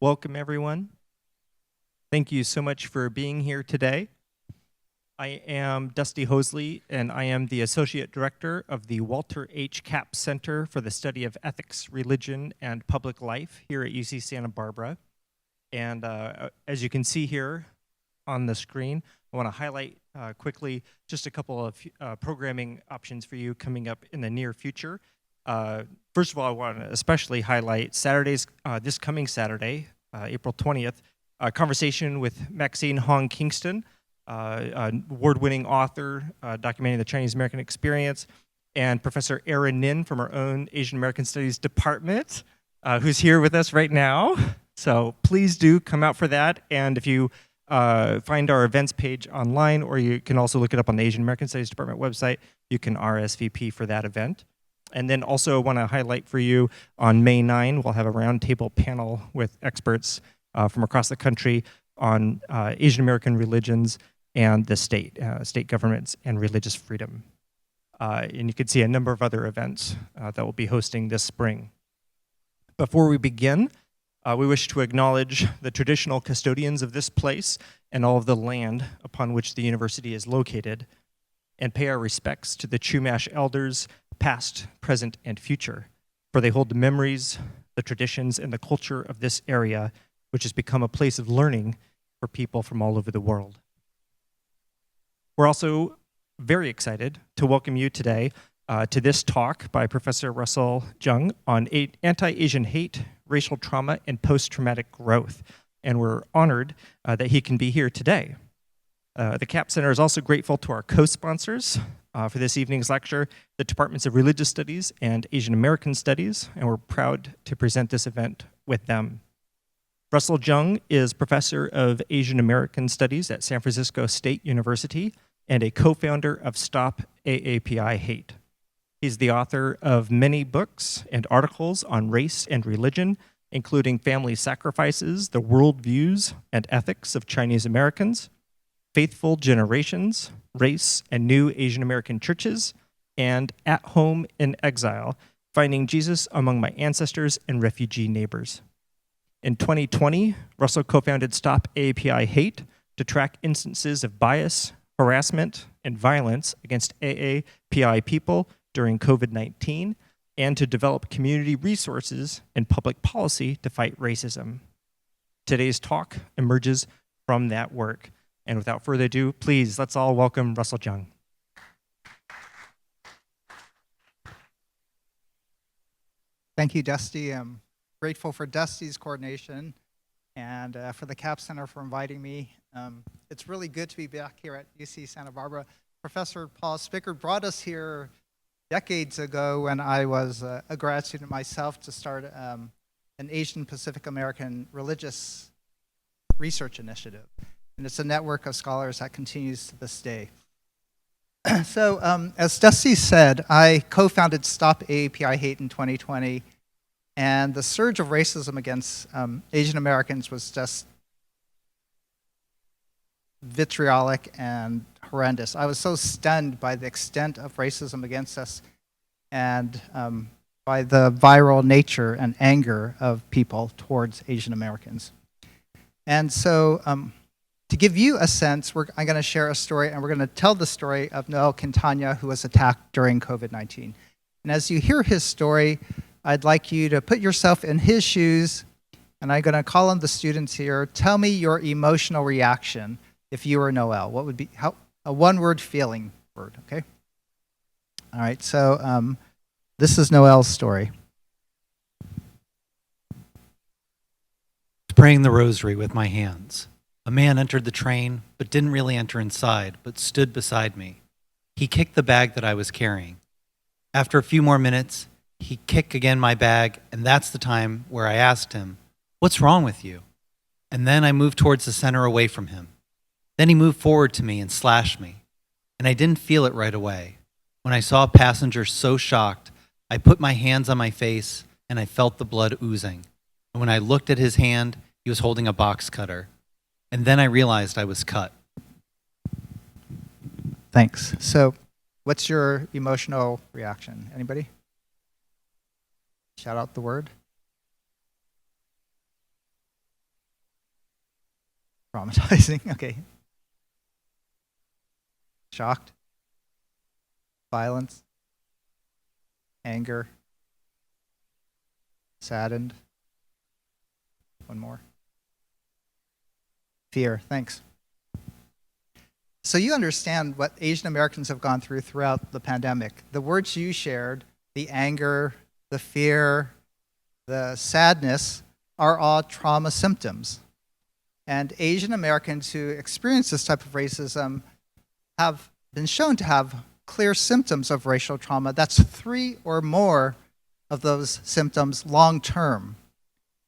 Welcome, everyone. Thank you so much for being here today. I am Dusty Hosley, and I am the Associate Director of the Walter H. Capps Center for the Study of Ethics, Religion, and Public Life here at UC Santa Barbara. And as you can see here on the screen, I want to highlight quickly just a couple of programming options for you coming up in the near future. First of all, I want to especially highlight Saturdays, this coming Saturday, April 20th, a conversation with Maxine Hong Kingston, an award-winning author documenting the Chinese American experience, and Professor Erin Nin from our own Asian American Studies department, who's here with us right now. So please do come out for that. And if you find our events page online, or you can also look it up on the Asian American Studies Department website, you can RSVP for that event. And then also want to highlight for you on May 9, we'll have a roundtable panel with experts from across the country on Asian American religions and the state governments and religious freedom. And you can see a number of other events that we'll be hosting this spring. Before we begin, we wish to acknowledge the traditional custodians of this place and all of the land upon which the university is located, and pay our respects to the Chumash elders, past, present, and future, for they hold the memories, the traditions, and the culture of this area, which has become a place of learning for people from all over the world. We're also very excited to welcome you today to this talk by Professor Russell Jeung on anti-Asian hate, racial trauma, and post-traumatic growth. And we're honored that he can be here today. The Capps Center is also grateful to our co-sponsors for this evening's lecture, the Departments of Religious Studies and Asian American Studies, and we're proud to present this event with them. Russell Jeung is Professor of Asian American Studies at San Francisco State University and a co-founder of Stop AAPI Hate. He's the author of many books and articles on race and religion, including Family Sacrifices, The Worldviews and Ethics of Chinese Americans, Faithful Generations, Race and New Asian American Churches, and At Home in Exile, Finding Jesus Among My Ancestors and Refugee Neighbors. In 2020, Russell co-founded Stop AAPI Hate to track instances of bias, harassment, and violence against AAPI people during COVID-19, and to develop community resources and public policy to fight racism. Today's talk emerges from that work. And without further ado, please, let's all welcome Russell Jeung. Thank you, Dusty. I'm grateful for Dusty's coordination and for the Capps Center for inviting me. It's really good to be back here at UC Santa Barbara. Professor Paul Spickard brought us here decades ago when I was a grad student myself to start an Asian Pacific American religious research initiative. And it's a network of scholars that continues to this day. So as Dusty said, I co-founded Stop AAPI Hate in 2020, and the surge of racism against Asian Americans was just vitriolic and horrendous. I was so stunned by the extent of racism against us and by the viral nature and anger of people towards Asian Americans. And so to give you a sense, I'm going to share a story, and we're going to tell the story of Noel Quintana, who was attacked during COVID-19. And as you hear his story, I'd like you to put yourself in his shoes, and I'm going to call on the students here. Tell me your emotional reaction if you were Noel. What would be a one-word feeling word, okay? All right, so this is Noel's story. Praying the rosary with my hands. A man entered the train, but didn't really enter inside, but stood beside me. He kicked the bag that I was carrying. After a few more minutes, he kicked again my bag, and that's the time where I asked him, "What's wrong with you?" And then I moved towards the center away from him. Then he moved forward to me and slashed me, and I didn't feel it right away. When I saw a passenger so shocked, I put my hands on my face, and I felt the blood oozing. And when I looked at his hand, he was holding a box cutter. And then I realized I was cut. Thanks. So what's your emotional reaction? Anybody? Shout out the word. Traumatizing, okay. Shocked. Violence. Anger. Saddened. One more. Fear, thanks. So you understand what Asian Americans have gone through throughout the pandemic. The words you shared, the anger, the fear, the sadness, are all trauma symptoms. And Asian Americans who experience this type of racism have been shown to have clear symptoms of racial trauma. That's 3 or more of those symptoms long-term.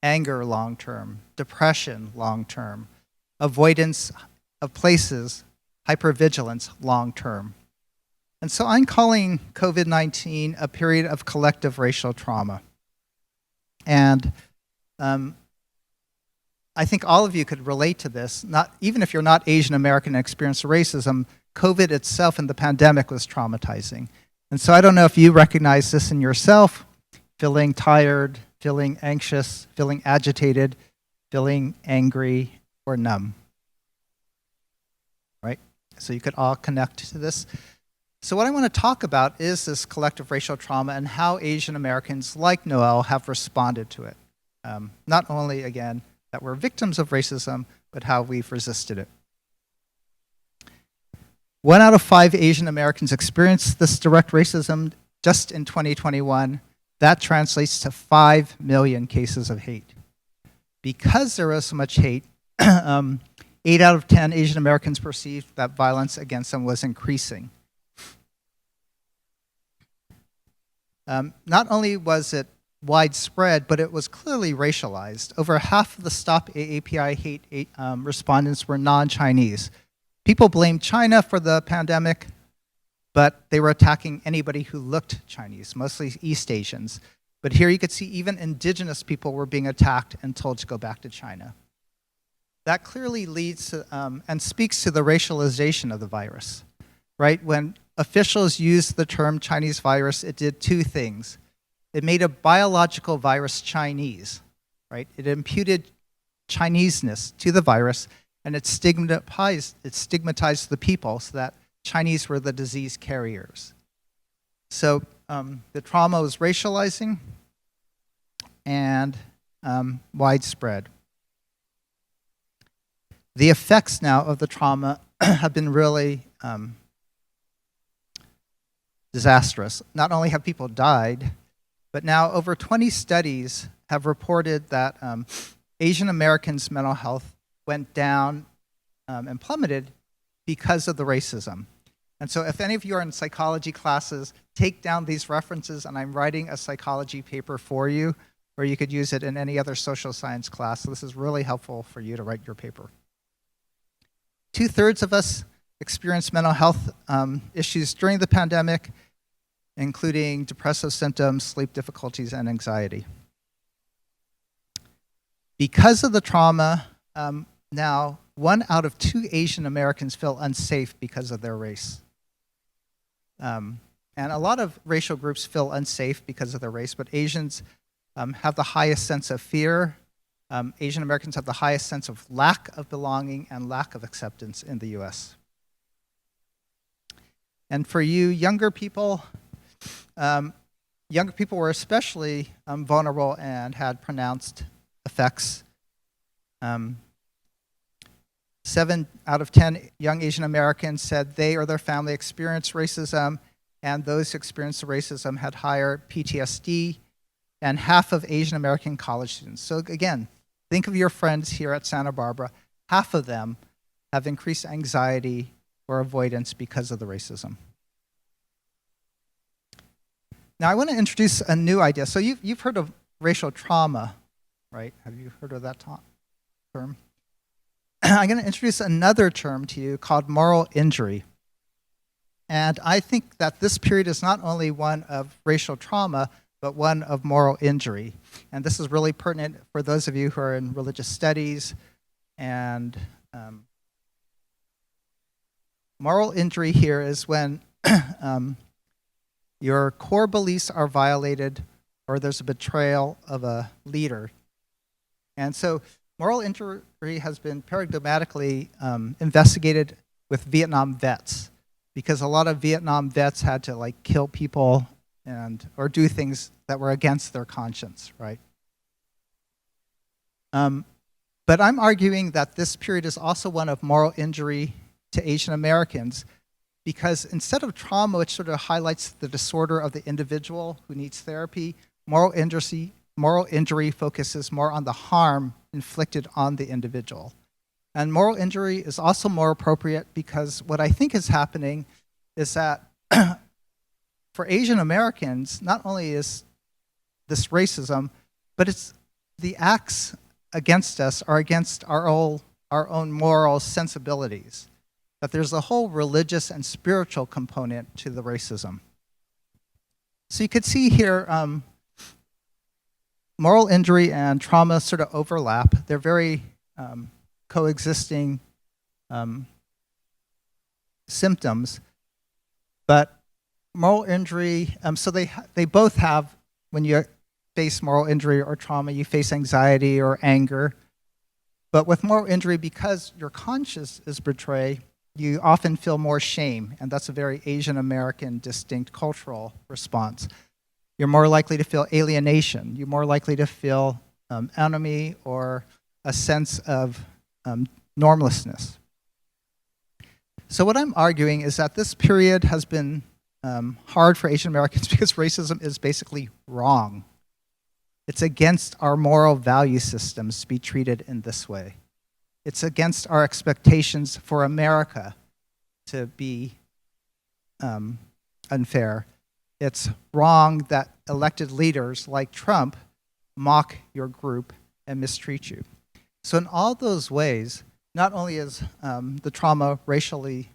Anger long-term, depression long-term, avoidance of places, hypervigilance long-term. And so I'm calling COVID-19 a period of collective racial trauma. And I think all of you could relate to this, even if you're not Asian American and experience racism. COVID itself and the pandemic was traumatizing. And so I don't know if you recognize this in yourself, feeling tired, feeling anxious, feeling agitated, feeling angry, or numb. Right? So you could all connect to this. So what I want to talk about is this collective racial trauma and how Asian Americans like Noel have responded to it. Not only, again, that we're victims of racism, but how we've resisted it. 1 out of 5 Asian Americans experienced this direct racism just in 2021. That translates to 5 million cases of hate. Because there was so much hate, 8 out of 10 Asian Americans perceived that violence against them was increasing. Not only was it widespread, but it was clearly racialized. Over half of the Stop AAPI Hate respondents were non-Chinese. People blamed China for the pandemic, but they were attacking anybody who looked Chinese, mostly East Asians. But here you could see even indigenous people were being attacked and told to go back to China. That clearly leads to, and speaks to the racialization of the virus, right? When officials used the term Chinese virus, it did 2 things. It made a biological virus Chinese, right? It imputed Chineseness to the virus, and it stigmatized the people so that Chinese were the disease carriers. So the trauma was racializing and widespread. The effects now of the trauma have been really disastrous. Not only have people died, but now over 20 studies have reported that Asian Americans' mental health went down and plummeted because of the racism. And so if any of you are in psychology classes, take down these references, and I'm writing a psychology paper for you, or you could use it in any other social science class. So this is really helpful for you to write your paper. 2/3 of us experienced mental health issues during the pandemic, including depressive symptoms, sleep difficulties, and anxiety. Because of the trauma, now 1 out of 2 Asian Americans feel unsafe because of their race. And a lot of racial groups feel unsafe because of their race, but Asians have the highest sense of fear. Asian Americans have the highest sense of lack of belonging and lack of acceptance in the US. And for you younger people were especially vulnerable and had pronounced effects. 7 out of 10 young Asian Americans said they or their family experienced racism, and those who experienced racism had higher PTSD, and half of Asian American college students. So again, think of your friends here at Santa Barbara. Half of them have increased anxiety or avoidance because of the racism. Now I want to introduce a new idea. So you've heard of racial trauma, right? Have you heard of that term? I'm going to introduce another term to you called moral injury. And I think that this period is not only one of racial trauma, but one of moral injury. And this is really pertinent for those of you who are in religious studies. And moral injury here is when your core beliefs are violated or there's a betrayal of a leader. And so moral injury has been paradigmatically investigated with Vietnam vets, because a lot of Vietnam vets had to like kill people or do things that were against their conscience, right? But I'm arguing that this period is also one of moral injury to Asian Americans, because instead of trauma, which sort of highlights the disorder of the individual who needs therapy, moral injury focuses more on the harm inflicted on the individual. And moral injury is also more appropriate because what I think is happening is that for Asian Americans, not only is this racism, but it's the acts against us are against our own moral sensibilities. That there's a whole religious and spiritual component to the racism. So you could see here, moral injury and trauma sort of overlap. They're very coexisting symptoms, but moral injury, so they both have, when you face moral injury or trauma, you face anxiety or anger. But with moral injury, because your conscience is betrayed, you often feel more shame, and that's a very Asian American distinct cultural response. You're more likely to feel alienation. You're more likely to feel enemy or a sense of normlessness. So what I'm arguing is that this period has been hard for Asian Americans because racism is basically wrong. It's against our moral value systems to be treated in this way. It's against our expectations for America to be unfair. It's wrong that elected leaders like Trump mock your group and mistreat you. So in all those ways, not only is the trauma racially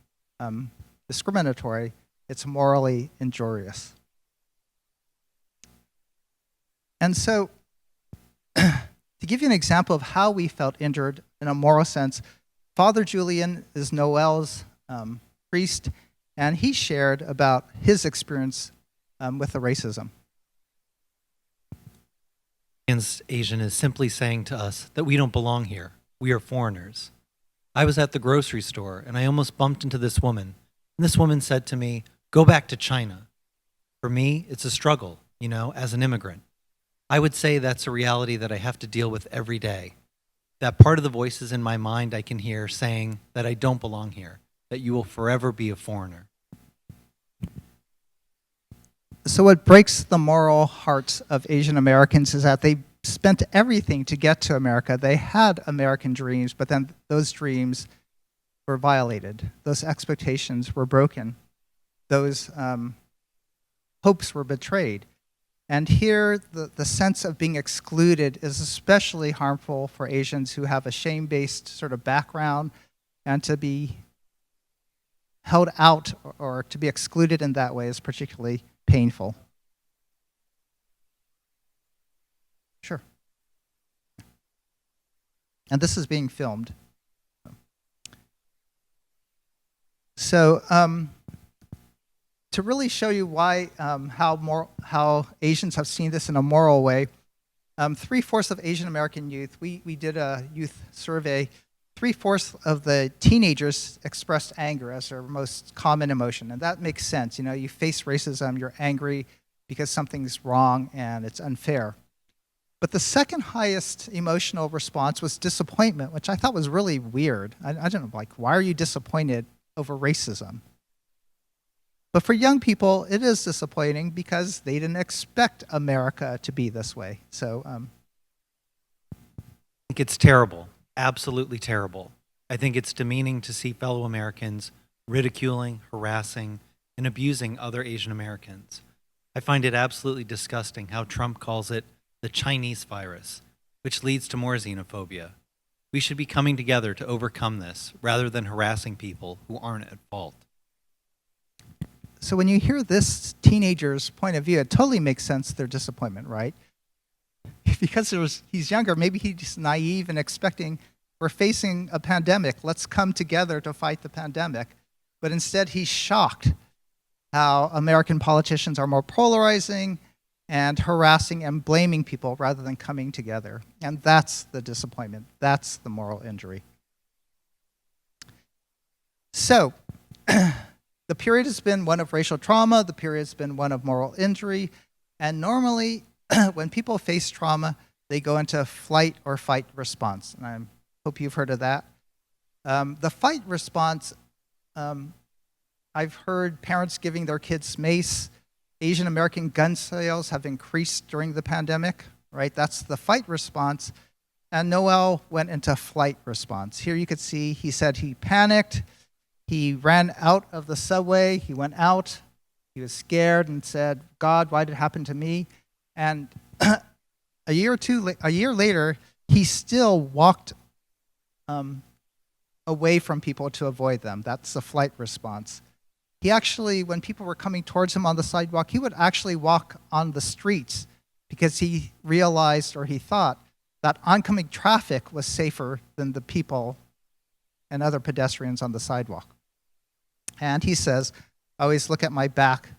discriminatory, it's morally injurious. And so, to give you an example of how we felt injured in a moral sense, Father Julian is Noel's priest, and he shared about his experience with the racism. Asian is simply saying to us that we don't belong here. We are foreigners. I was at the grocery store, and I almost bumped into this woman. And this woman said to me, "Go back to China." For me, it's a struggle, as an immigrant. I would say that's a reality that I have to deal with every day. That part of the voices in my mind I can hear saying that I don't belong here, that you will forever be a foreigner. So what breaks the moral hearts of Asian Americans is that they spent everything to get to America. They had American dreams, but then those dreams were violated. Those expectations were broken. Those hopes were betrayed. And here, the sense of being excluded is especially harmful for Asians who have a shame-based sort of background, and to be held out or to be excluded in that way is particularly painful. Sure. And this is being filmed. So, to really show you why, how Asians have seen this in a moral way, 3/4 of Asian American youth, we did a youth survey, 3/4 of the teenagers expressed anger as their most common emotion, and that makes sense. You face racism, you're angry because something's wrong and it's unfair. But the second highest emotional response was disappointment, which I thought was really weird. I don't know, why are you disappointed over racism? But for young people, it is disappointing because they didn't expect America to be this way. So, I think it's terrible, absolutely terrible. I think it's demeaning to see fellow Americans ridiculing, harassing, and abusing other Asian Americans. I find it absolutely disgusting how Trump calls it the Chinese virus, which leads to more xenophobia. We should be coming together to overcome this rather than harassing people who aren't at fault. So when you hear this teenager's point of view, it totally makes sense, their disappointment, right? Because he's younger, maybe he's naive and expecting, we're facing a pandemic, let's come together to fight the pandemic. But instead he's shocked how American politicians are more polarizing, and harassing and blaming people rather than coming together. And that's the disappointment. That's the moral injury. So, the period has been one of racial trauma, the period has been one of moral injury, and normally when people face trauma, they go into flight or fight response. And I hope you've heard of that. The fight response, I've heard parents giving their kids mace. Asian American gun sales have increased during the pandemic, right? That's the fight response. And Noel went into flight response. Here you could see he said he panicked. He ran out of the subway. He went out. He was scared and said, "God, why did it happen to me?" And a year later, he still walked away from people to avoid them. That's the flight response. He actually, when people were coming towards him on the sidewalk, he would actually walk on the streets because he realized, or he thought, that oncoming traffic was safer than the people and other pedestrians on the sidewalk. And he says, "I always look at my back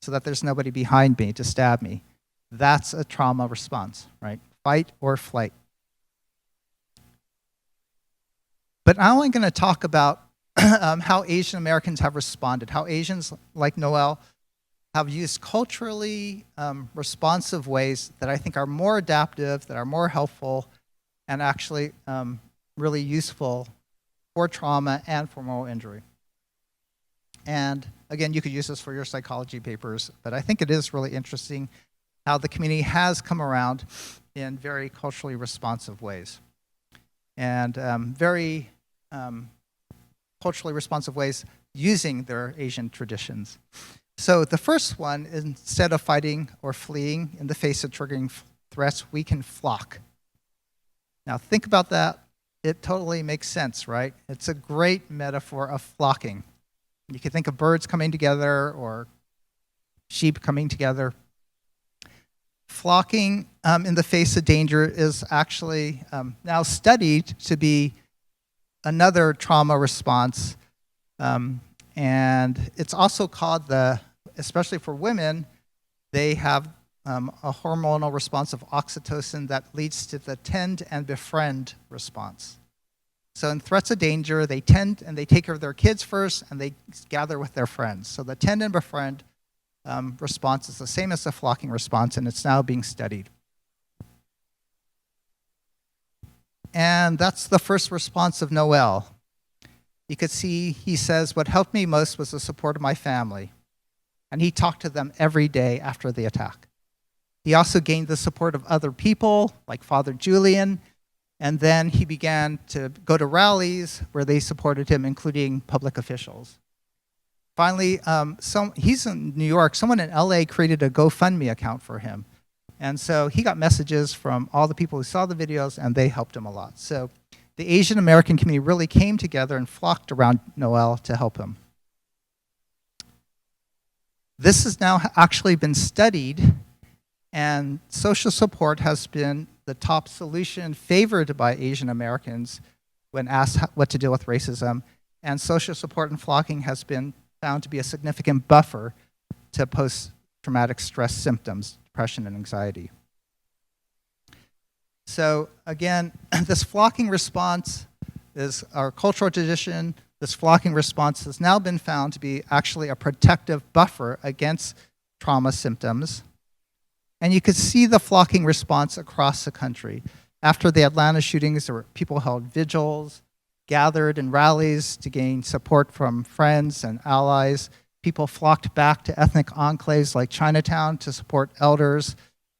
so that there's nobody behind me to stab me." That's a trauma response, right? Fight or flight. But I'm only going to talk about how Asian Americans have responded, how Asians like Noel have used culturally responsive ways that I think are more adaptive, that are more helpful, and actually really useful for trauma and for moral injury. And again, you could use this for your psychology papers, but I think it is really interesting how the community has come around in very culturally responsive ways. And very culturally responsive ways using their Asian traditions. So the first one, instead of fighting or fleeing in the face of triggering threats, we can flock. Now think about that. It totally makes sense, right? It's a great metaphor of flocking. You can think of birds coming together or sheep coming together. Flocking in the face of danger is actually now studied to be another trauma response. And it's also called especially for women, they have a hormonal response of oxytocin that leads to the tend and befriend response. So in threats of danger, they tend and they take care of their kids first and they gather with their friends. So the tend and befriend response is the same as the flocking response, and it's now being studied. And that's the first response of Noel. You could see he says, "What helped me most was the support of my family." And he talked to them every day after the attack. He also gained the support of other people, like Father Julian, and then he began to go to rallies where they supported him, including public officials. Finally, he's in New York. Someone in LA created a GoFundMe account for him. And so he got messages from all the people who saw the videos, and they helped him a lot. So the Asian American community really came together and flocked around Noel to help him. This has now actually been studied, and social support has been the top solution favored by Asian Americans when asked what to deal with racism. And social support and flocking has been found to be a significant buffer to post-traumatic stress symptoms, depression and anxiety. So again, this flocking response is our cultural tradition. This flocking response has now been found to be actually a protective buffer against trauma symptoms. And you could see the flocking response across the country. After the Atlanta shootings, there were people held vigils, gathered in rallies to gain support from friends and allies. People flocked back to ethnic enclaves like Chinatown to support elders.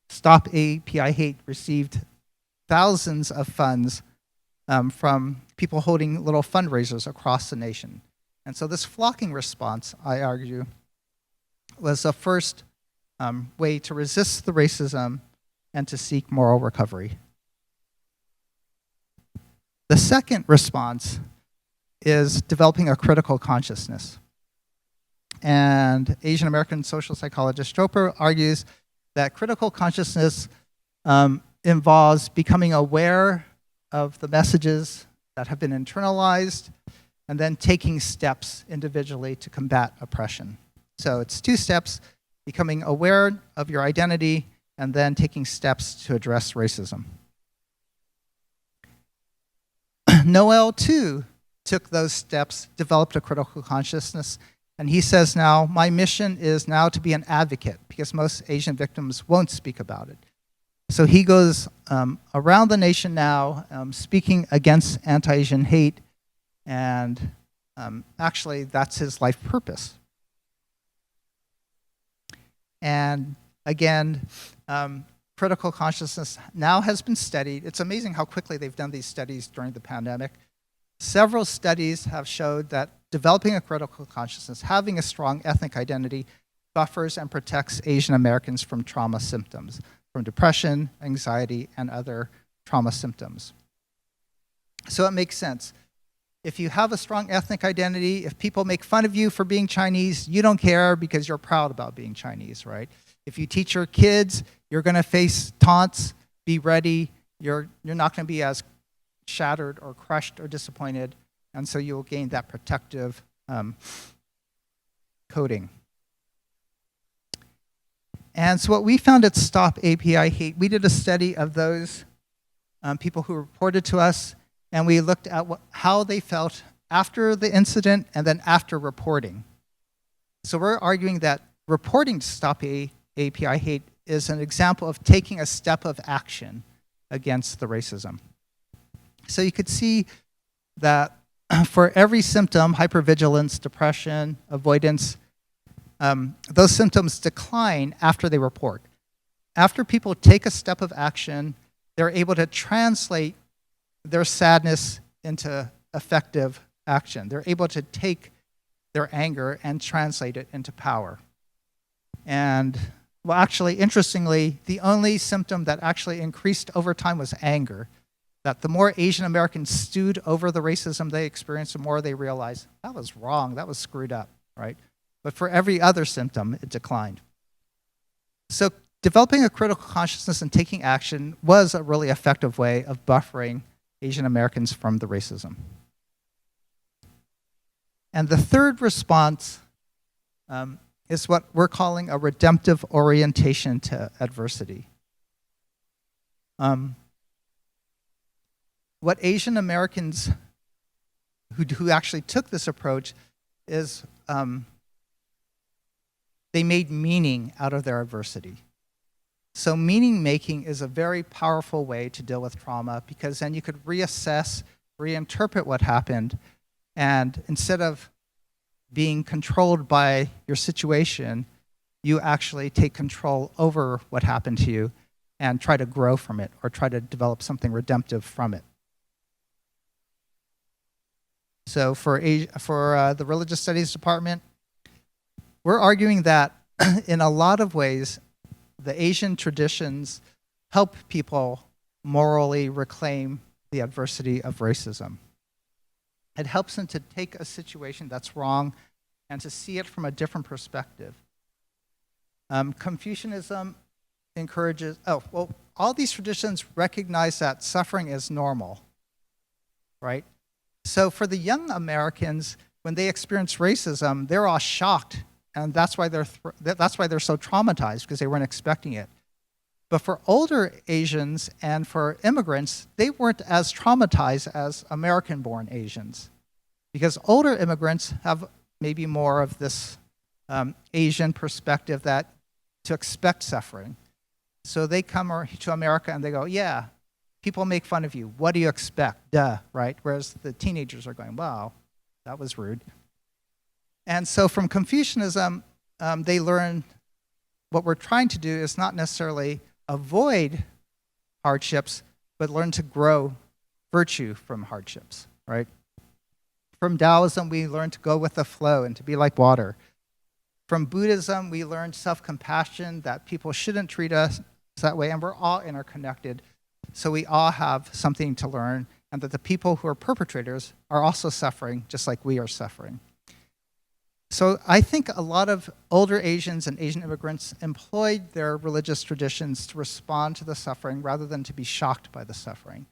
Stop AAPI Hate received thousands of funds from people holding little fundraisers across the nation. And so this flocking response, I argue, was the first way to resist the racism and to seek moral recovery. The second response is developing a critical consciousness. And Asian American social psychologist Chopra argues that critical consciousness involves becoming aware of the messages that have been internalized and then taking steps individually to combat oppression. So it's two steps. becoming aware of your identity, and then taking steps to address racism. Noel, too, took those steps, developed a critical consciousness, and he says now, my mission is now to be an advocate, because most Asian victims won't speak about it. So he goes around the nation now, speaking against anti-Asian hate, and actually that's his life purpose. And again, critical consciousness now has been studied. It's amazing how quickly they've done these studies during the pandemic. Several studies have showed that developing a critical consciousness, having a strong ethnic identity, buffers and protects Asian Americans from trauma symptoms, from depression, anxiety, and other trauma symptoms. So it makes sense. If you have a strong ethnic identity, if people make fun of you for being Chinese, you don't care because you're proud about being Chinese, right? If you teach your kids, you're going to face taunts, be ready, you're not going to be as shattered or crushed or disappointed, and so you'll gain that protective coding. And so what we found at Stop AAPI Hate, we did a study of those people who reported to us, and we looked at how they felt after the incident and then after reporting. So we're arguing that reporting to Stop AAPI Hate is an example of taking a step of action against the racism. So you could see that for every symptom, hypervigilance, depression, avoidance, those symptoms decline after they report. After people take a step of action, they're able to translate their sadness into effective action. They're able to take their anger and translate it into power. And, well, actually, interestingly, the only symptom that actually increased over time was anger. That the more Asian Americans stewed over the racism they experienced, the more they realized, that was wrong, that was screwed up, right? But for every other symptom, it declined. So developing a critical consciousness and taking action was a really effective way of buffering Asian Americans from the racism. And the third response is what we're calling a redemptive orientation to adversity. What Asian Americans who actually took this approach is they made meaning out of their adversity. So meaning making is a very powerful way to deal with trauma, because then you could reassess, reinterpret what happened, and instead of being controlled by your situation, you actually take control over what happened to you and try to grow from it or try to develop something redemptive from it. So for the Religious Studies Department, we're arguing that in a lot of ways, the Asian traditions help people morally reclaim the adversity of racism. It helps them to take a situation that's wrong and to see it from a different perspective. Confucianism encourages, all these traditions recognize that suffering is normal, right? So for the young Americans, when they experience racism, they're all shocked, and that's why they're so traumatized, because they weren't expecting it. But for older Asians and for immigrants, they weren't as traumatized as American-born Asians, because older immigrants have maybe more of this Asian perspective that to expect suffering. So they come to America and they go, yeah, people make fun of you. What do you expect? Duh, right? Whereas the teenagers are going, wow, that was rude. And so from Confucianism, they learn what we're trying to do is not necessarily avoid hardships, but learn to grow virtue from hardships, right? From Taoism, we learn to go with the flow and to be like water. From Buddhism, we learned self-compassion, that people shouldn't treat us that way, and we're all interconnected, so we all have something to learn, and that the people who are perpetrators are also suffering just like we are suffering. So I think a lot of older Asians and Asian immigrants employed their religious traditions to respond to the suffering rather than to be shocked by the suffering.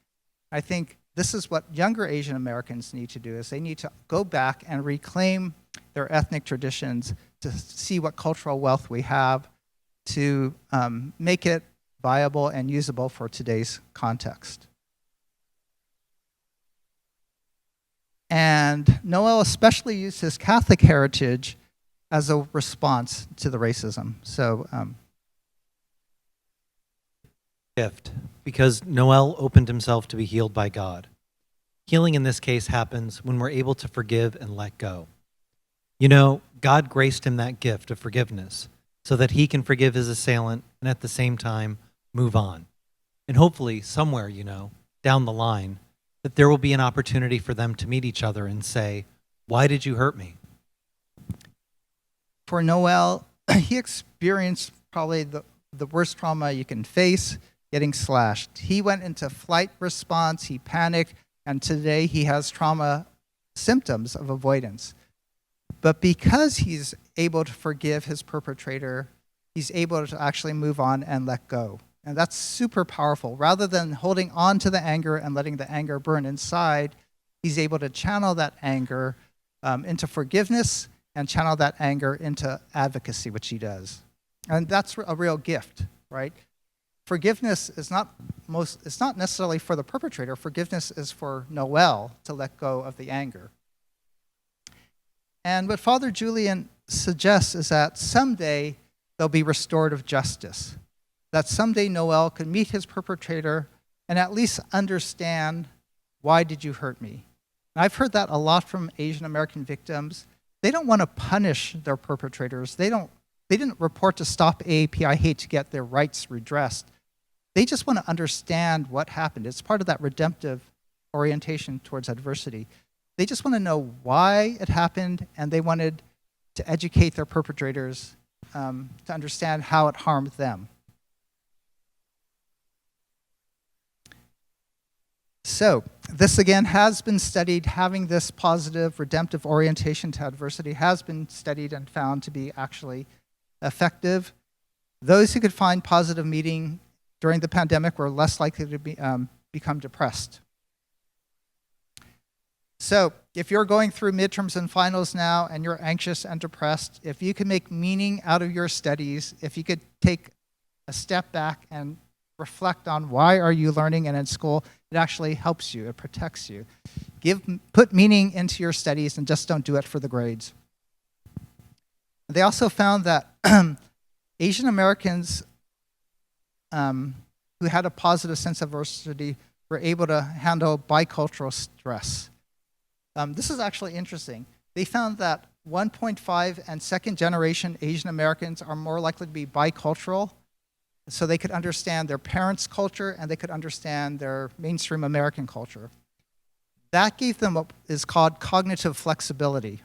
I think this is what younger Asian Americans need to do, is they need to go back and reclaim their ethnic traditions to see what cultural wealth we have, to make it viable and usable for today's context. And Noel especially used his Catholic heritage as a response to the racism. So, Gift, because Noel opened himself to be healed by God. Healing in this case happens when we're able to forgive and let go. You know, God graced him that gift of forgiveness so that he can forgive his assailant and at the same time move on. And hopefully somewhere, down the line, that there will be an opportunity for them to meet each other and say, "Why did you hurt me?" For Noel, he experienced probably the worst trauma you can face, getting slashed. He went into flight response, he panicked, and today he has trauma symptoms of avoidance. But because he's able to forgive his perpetrator, he's able to actually move on and let go. And that's super powerful. Rather than holding on to the anger and letting the anger burn inside, he's able to channel that anger into forgiveness and channel that anger into advocacy, which he does. And that's a real gift, right? Forgiveness is it's not necessarily for the perpetrator. Forgiveness is for Noel to let go of the anger. And what Father Julian suggests is that someday there'll be restorative justice. That someday Noel can meet his perpetrator and at least understand, why did you hurt me? And I've heard that a lot from Asian American victims. They don't want to punish their perpetrators. They didn't report to Stop AAPI Hate to get their rights redressed. They just want to understand what happened. It's part of that redemptive orientation towards adversity. They just want to know why it happened, and they wanted to educate their perpetrators to understand how it harmed them. So this, again, has been studied. Having this positive, redemptive orientation to adversity has been studied and found to be actually effective. Those who could find positive meaning during the pandemic were less likely to become depressed. So if you're going through midterms and finals now and you're anxious and depressed, if you can make meaning out of your studies, if you could take a step back and reflect on why are you learning and in school, it actually helps you, it protects you. Put meaning into your studies and just don't do it for the grades. They also found that Asian Americans who had a positive sense of adversity were able to handle bicultural stress. This is actually interesting. They found that 1.5 and second generation Asian Americans are more likely to be bicultural, so they could understand their parents' culture and they could understand their mainstream American culture. That gave them what is called cognitive flexibility.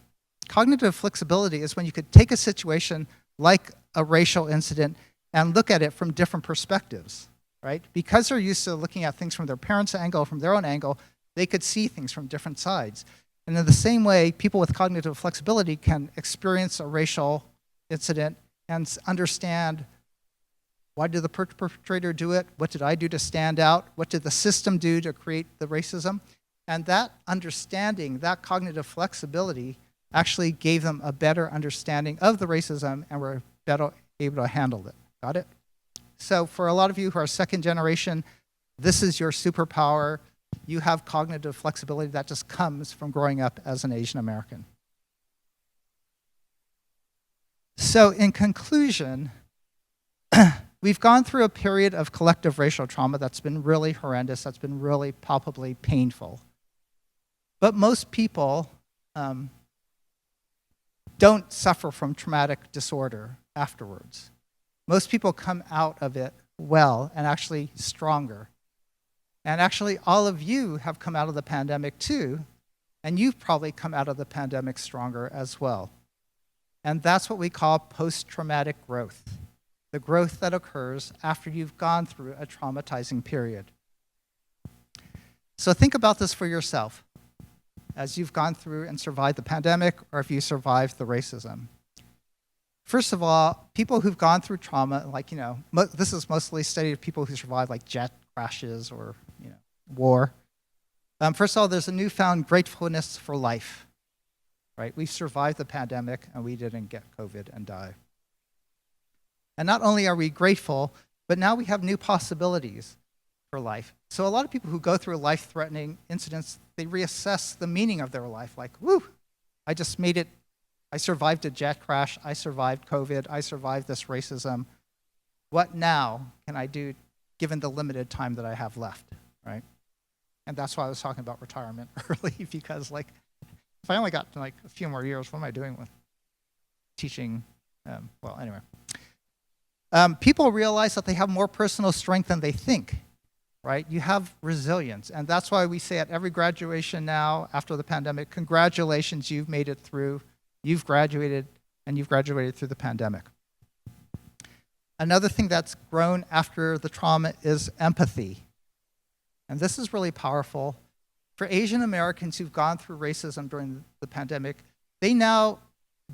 Cognitive flexibility is when you could take a situation like a racial incident and look at it from different perspectives, right? Because they're used to looking at things from their parents' angle, from their own angle, they could see things from different sides. And in the same way, people with cognitive flexibility can experience a racial incident and understand, why did the perpetrator do it? What did I do to stand out? What did the system do to create the racism? And that understanding, that cognitive flexibility, actually gave them a better understanding of the racism and were better able to handle it. Got it? So for a lot of you who are second generation, this is your superpower. You have cognitive flexibility that just comes from growing up as an Asian American. So in conclusion, we've gone through a period of collective racial trauma that's been really horrendous, that's been really palpably painful. But most people don't suffer from traumatic disorder afterwards. Most people come out of it well and actually stronger. And actually, all of you have come out of the pandemic too, and you've probably come out of the pandemic stronger as well. And that's what we call post-traumatic growth, the growth that occurs after you've gone through a traumatizing period. So think about this for yourself as you've gone through and survived the pandemic, or if you survived the racism. First of all, people who've gone through trauma, like, this is mostly studied of people who survived like jet crashes or, war. First of all, there's a newfound gratefulness for life, right? We survived the pandemic and we didn't get COVID and die. And not only are we grateful, but now we have new possibilities for life. So a lot of people who go through life-threatening incidents, they reassess the meaning of their life, like, woo, I just made it. I survived a jet crash. I survived COVID. I survived this racism. What now can I do given the limited time that I have left, right? And that's why I was talking about retirement early, because like, if I only got like a few more years, what am I doing with teaching? Well, anyway. People realize that they have more personal strength than they think, right? You have resilience. And that's why we say at every graduation now, after the pandemic, congratulations, you've made it through. You've graduated, and you've graduated through the pandemic. Another thing that's grown after the trauma is empathy. And this is really powerful. For Asian Americans who've gone through racism during the pandemic, they now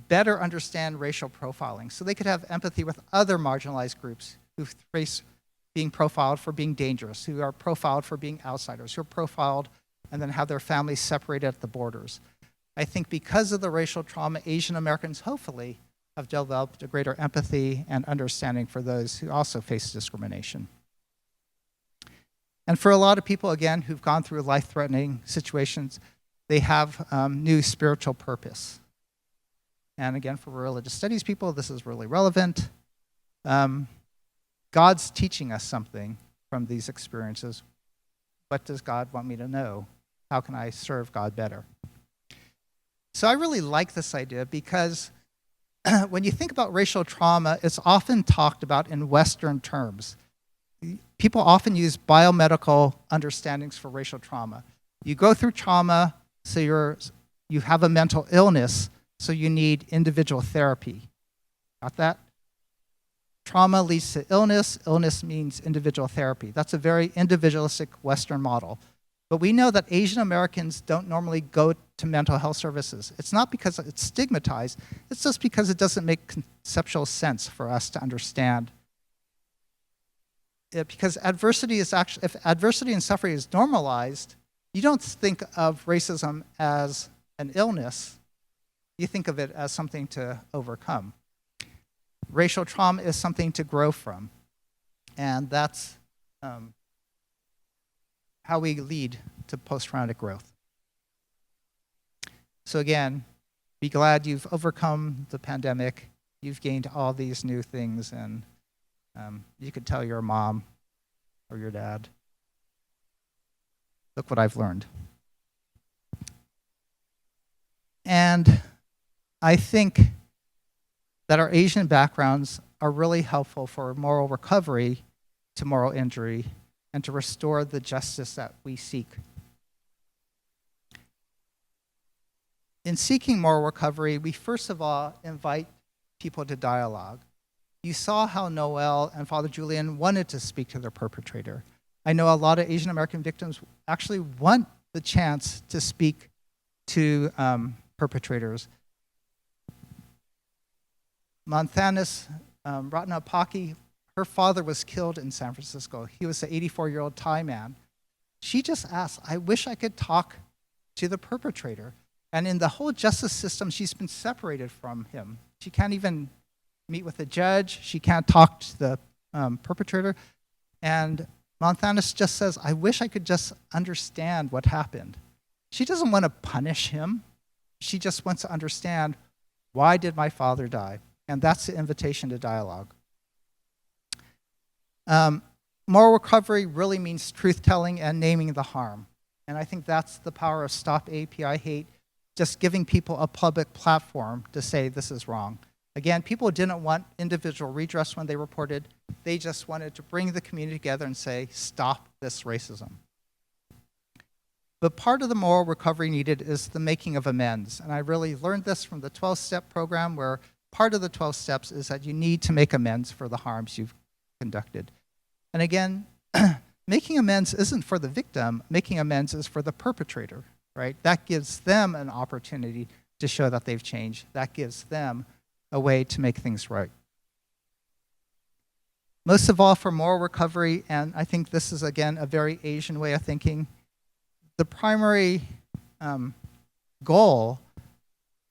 better understand racial profiling. So they could have empathy with other marginalized groups who face being profiled for being dangerous, who are profiled for being outsiders, who are profiled and then have their families separated at the borders. I think because of the racial trauma, Asian Americans hopefully have developed a greater empathy and understanding for those who also face discrimination. And for a lot of people, again, who've gone through life-threatening situations, they have new spiritual purpose. And again, for religious studies people, this is really relevant. God's teaching us something from these experiences. What does God want me to know? How can I serve God better? So I really like this idea because when you think about racial trauma, it's often talked about in Western terms. People often use biomedical understandings for racial trauma. You go through trauma, so you have a mental illness, so you need individual therapy. Got that? Trauma leads to illness. Illness means individual therapy. That's a very individualistic Western model. But we know that Asian Americans don't normally go to mental health services. It's not because it's stigmatized. It's just because it doesn't make conceptual sense for us to understand. Because adversity is actually, if adversity and suffering is normalized, you don't think of racism as an illness. You think of it as something to overcome. Racial trauma is something to grow from. And that's how we lead to post-traumatic growth. So again, be glad you've overcome the pandemic. You've gained all these new things, and you could tell your mom or your dad, look what I've learned. And I think that our Asian backgrounds are really helpful for moral recovery to moral injury and to restore the justice that we seek. In seeking moral recovery, we first of all invite people to dialogue. You saw how Noel and Father Julian wanted to speak to their perpetrator. I know a lot of Asian American victims actually want the chance to speak to perpetrators. Monthanis Ratnapaki, her father was killed in San Francisco. He was an 84-year-old Thai man. She just asked, I wish I could talk to the perpetrator. And in the whole justice system, she's been separated from him. She can't even meet with a judge. She can't talk to the perpetrator. And Monthanis just says, I wish I could just understand what happened. She doesn't want to punish him. She just wants to understand, why did my father die? And that's the invitation to dialogue. Moral recovery really means truth-telling and naming the harm. And I think that's the power of Stop AAPI Hate, just giving people a public platform to say this is wrong. Again, people didn't want individual redress when they reported. They just wanted to bring the community together and say, stop this racism. But part of the moral recovery needed is the making of amends. And I really learned this from the 12-step program, where part of the 12 steps is that you need to make amends for the harms you've conducted. And again, making amends isn't for the victim. Making amends is for the perpetrator, right? That gives them an opportunity to show that they've changed. That gives them a way to make things right. Most of all, for moral recovery, and I think this is, again, a very Asian way of thinking, the primary goal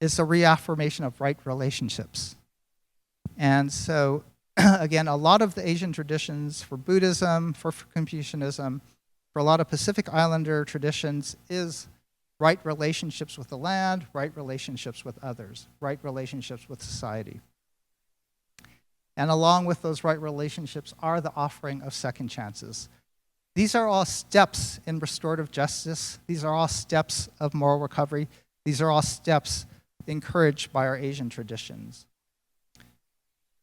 is a reaffirmation of right relationships. And so, again, a lot of the Asian traditions for Buddhism, for Confucianism, for a lot of Pacific Islander traditions is right relationships with the land, right relationships with others, right relationships with society. And along with those right relationships are the offering of second chances. These are all steps in restorative justice. These are all steps of moral recovery. These are all steps encouraged by our Asian traditions.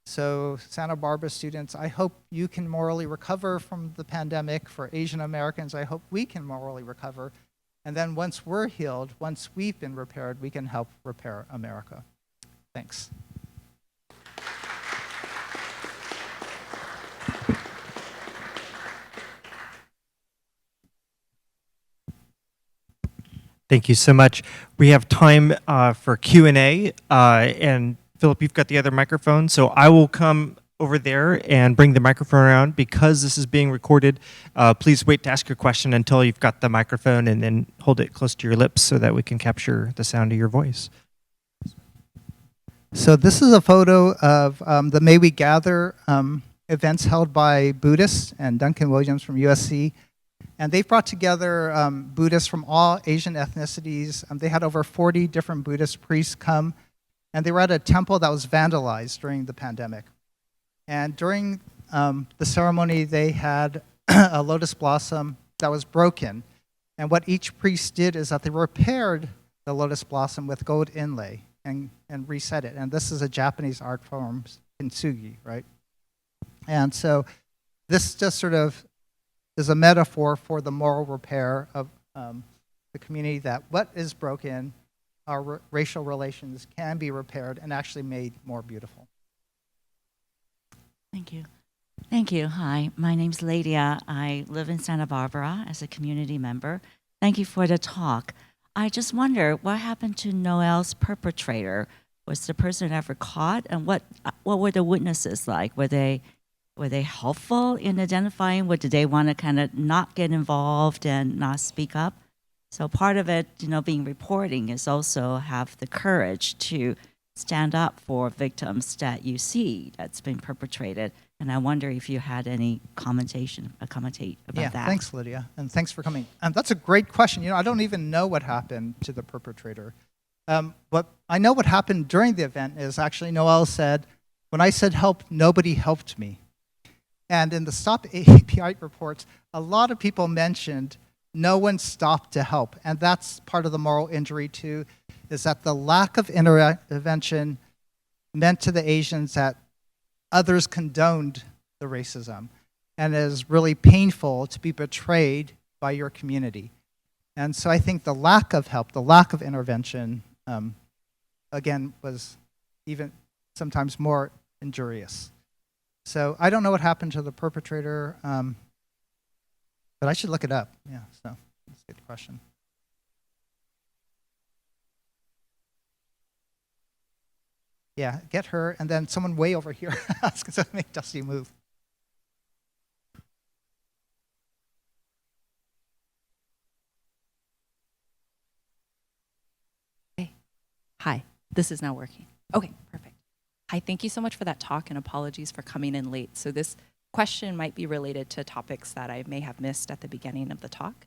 So Santa Barbara students, I hope you can morally recover from the pandemic. For Asian Americans, I hope we can morally recover. And then once we're healed, once we've been repaired, we can help repair America. Thanks. Thank you so much. We have time for Q&A, and Philip, you've got the other microphone, so I will come over there and bring the microphone around. Because this is being recorded, please wait to ask your question until you've got the microphone, and then hold it close to your lips so that we can capture the sound of your voice. So this is a photo of the May We Gather events held by Buddhists and Duncan Williams from USC. And they've brought together Buddhists from all Asian ethnicities. They had over 40 different Buddhist priests come. And they were at a temple that was vandalized during the pandemic. And during the ceremony, they had a lotus blossom that was broken. And what each priest did is that they repaired the lotus blossom with gold inlay and reset it. And this is a Japanese art form, kintsugi, right? And so this just sort of is a metaphor for the moral repair of the community, that what is broken, our racial relations, can be repaired and actually made more beautiful. Thank you. Thank you. Hi, my name's Lydia. I live in Santa Barbara as a community member. Thank you for the talk. I just wonder what happened to Noel's perpetrator. Was the person ever caught? And what were the witnesses like? Were they helpful in identifying? Did they want to kind of not get involved and not speak up? So part of it, being reporting is also have the courage to stand up for victims that you see that's been perpetrated. And I wonder if you had any commentate about that. Yeah, thanks, Lydia, and thanks for coming. That's a great question. I don't even know what happened to the perpetrator. But I know what happened during the event is actually Noel said, when I said help, nobody helped me. And in the Stop AAPI Hate reports, a lot of people mentioned no one stopped to help. And that's part of the moral injury too, is that the lack of intervention meant to the Asians that others condoned the racism. And it is really painful to be betrayed by your community. And so I think the lack of help, the lack of intervention, again, was even sometimes more injurious. So I don't know what happened to the perpetrator, but I should look it up. Yeah, so that's a good question. Yeah, get her, and then someone way over here. I was going to make Dusty move. Hey. Hi, this is now working. Okay, perfect. Hi, thank you so much for that talk, and apologies for coming in late. So this question might be related to topics that I may have missed at the beginning of the talk.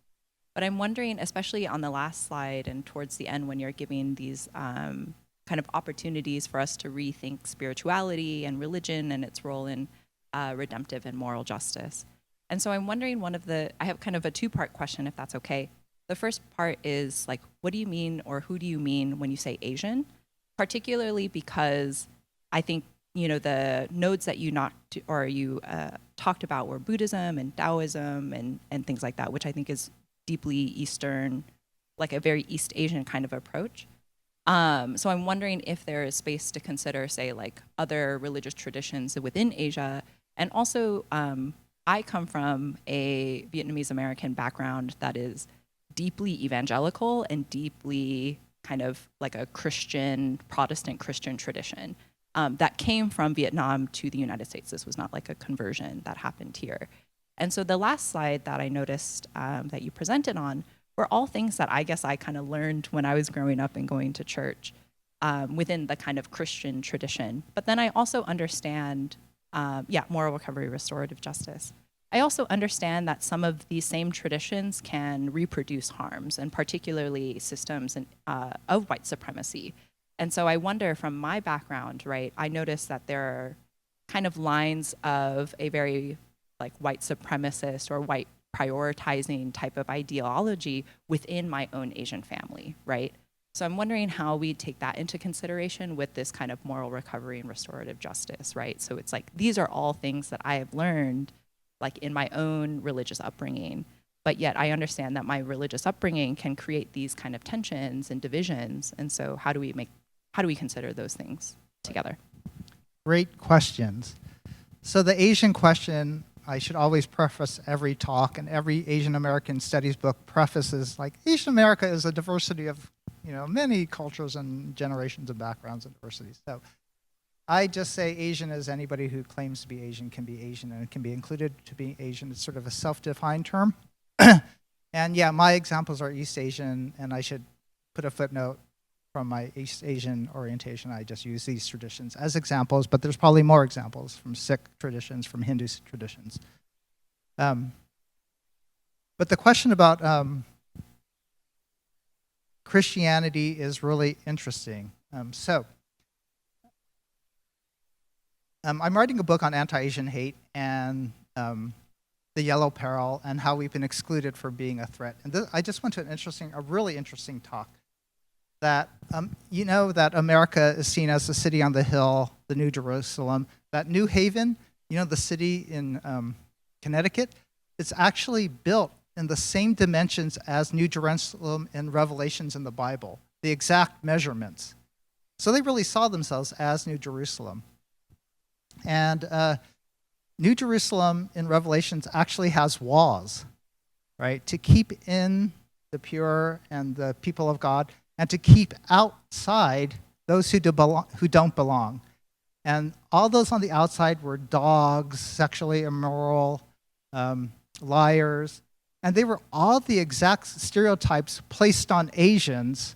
But I'm wondering, especially on the last slide and towards the end when you're giving these kind of opportunities for us to rethink spirituality and religion and its role in redemptive and moral justice. And so I'm wondering I have kind of a two-part question, if that's okay. The first part is, like, what do you mean or who do you mean when you say Asian? Particularly because I think, the nodes that you talked about were Buddhism and Taoism and things like that, which I think is deeply Eastern, like a very East Asian kind of approach. So I'm wondering if there is space to consider, say, like other religious traditions within Asia. And also, I come from a Vietnamese American background that is deeply evangelical and deeply kind of like a Protestant Christian tradition that came from Vietnam to the United States. This was not like a conversion that happened here. And so the last slide that I noticed that you presented on were all things that I guess I kind of learned when I was growing up and going to church. within the kind of Christian tradition. But then I also understand, moral recovery, restorative justice. I also understand that some of these same traditions can reproduce harms, and particularly systems of white supremacy. And so I wonder, from my background, right, I notice that there are kind of lines of a very like white supremacist or white prioritizing type of ideology within my own Asian family, right? So I'm wondering how we take that into consideration with this kind of moral recovery and restorative justice, right? So it's like, these are all things that I have learned like in my own religious upbringing, but yet I understand that my religious upbringing can create these kind of tensions and divisions. And so how do we consider those things together? Great questions. So the Asian question, I should always preface every talk, and every Asian American studies book prefaces like, Asian America is a diversity of, many cultures and generations and backgrounds and diversity. So I just say Asian as anybody who claims to be Asian can be Asian, and it can be included to be Asian. It's sort of a self-defined term. And yeah, my examples are East Asian, and I should put a footnote from my East Asian orientation. I just use these traditions as examples, but there's probably more examples from Sikh traditions, from Hindu traditions. But the question about Christianity is really interesting. I'm writing a book on anti-Asian hate and the yellow peril and how we've been excluded for being a threat. And I just went to a really interesting talk that, that America is seen as the city on the hill, the New Jerusalem, that New Haven, the city in Connecticut, it's actually built in the same dimensions as New Jerusalem in Revelations in the Bible, the exact measurements. So they really saw themselves as New Jerusalem. And New Jerusalem in Revelations actually has walls, right, to keep in the pure and the people of God, and to keep outside those who don't belong. And all those on the outside were dogs, sexually immoral, liars, and they were all the exact stereotypes placed on Asians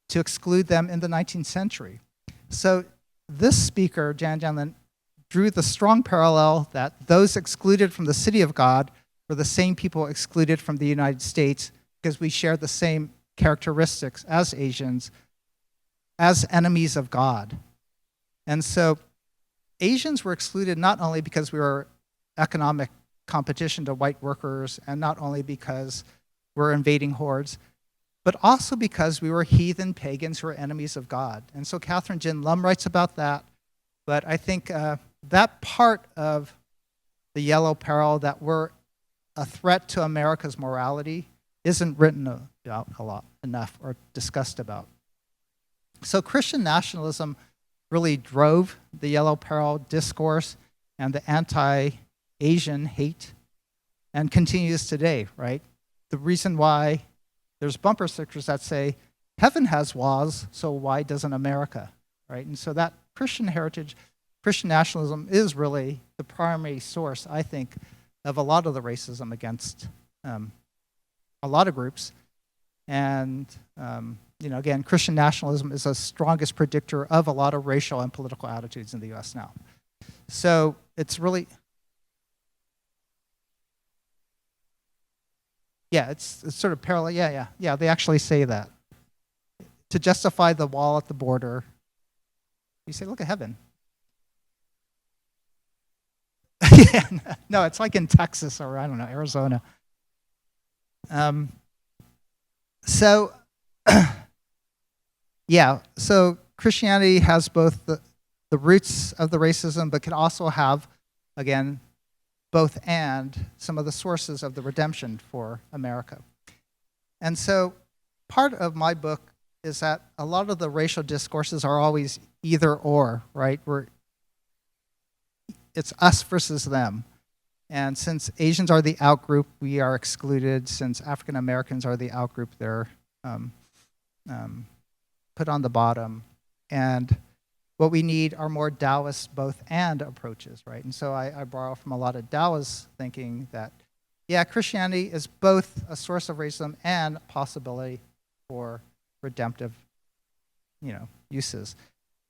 to exclude them in the 19th century. So this speaker, Jan Janlin, drew the strong parallel that those excluded from the city of God were the same people excluded from the United States because we share the same characteristics as Asians, as enemies of God. And so Asians were excluded not only because we were economic competition to white workers, and not only because we're invading hordes, but also because we were heathen pagans who were enemies of God. And so Catherine Jin Lum writes about that, but I think that part of the yellow peril, that we're a threat to America's morality, isn't written about enough or discussed about. So Christian nationalism really drove the yellow peril discourse and the anti-Asian hate, and continues today, right? The reason why there's bumper stickers that say, heaven has walls, so why doesn't America, right? And so that Christian heritage, Christian nationalism is really the primary source, I think, of a lot of the racism against a lot of groups. And, again, Christian nationalism is the strongest predictor of a lot of racial and political attitudes in the US now. So it's really, it's sort of parallel. Yeah, they actually say that. To justify the wall at the border, you say, look at heaven. No, it's like in Texas or, I don't know, Arizona. So Christianity has both the roots of the racism, but can also have, again, both and some of the sources of the redemption for America. And so part of my book is that a lot of the racial discourses are always either or, right? It's us versus them. And since Asians are the outgroup, we are excluded. Since African Americans are the outgroup, they're put on the bottom. And what we need are more Taoist both and approaches, right? And so I borrow from a lot of Taoist thinking that, Christianity is both a source of racism and a possibility for redemptive uses.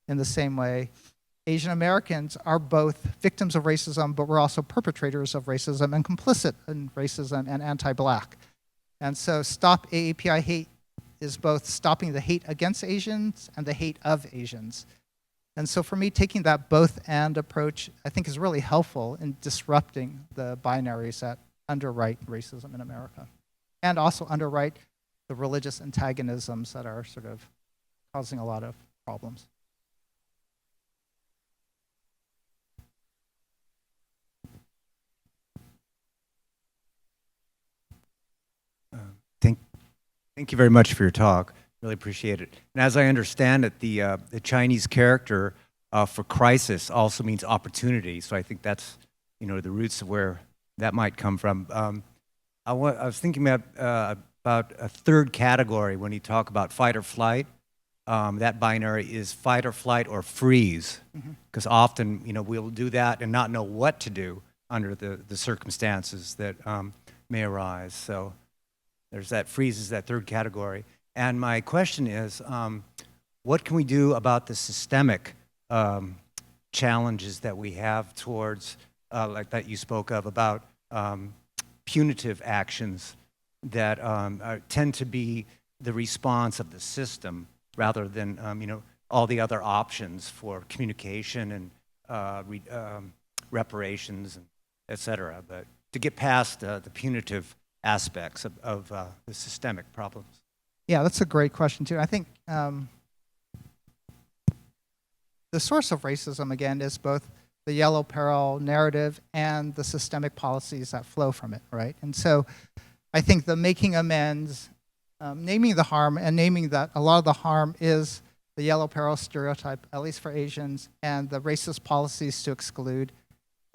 In the same way, Asian Americans are both victims of racism, but we're also perpetrators of racism and complicit in racism and anti-Black. And so Stop AAPI Hate is both stopping the hate against Asians and the hate of Asians. And so for me, taking that both and approach, I think is really helpful in disrupting the binaries that underwrite racism in America, and also underwrite the religious antagonisms that are sort of causing a lot of problems. Thank you very much for your talk. Really appreciate it. And as I understand it, the Chinese character for crisis also means opportunity. So I think that's the roots of where that might come from. I was thinking about a third category when you talk about fight or flight. That binary is fight or flight or freeze, because often we'll do that and not know what to do under the circumstances that may arise. So there's that freeze is that third category. And my question is, what can we do about the systemic challenges that we have towards, like that you spoke of, about punitive actions that tend to be the response of the system rather than all the other options for communication and reparations, and et cetera. But to get past the punitive aspects of the systemic problems. Yeah, that's a great question too. I think the source of racism, again, is both the yellow peril narrative and the systemic policies that flow from it, right? And so I think the making amends, naming the harm, and naming that a lot of the harm is the yellow peril stereotype, at least for Asians, and the racist policies to exclude.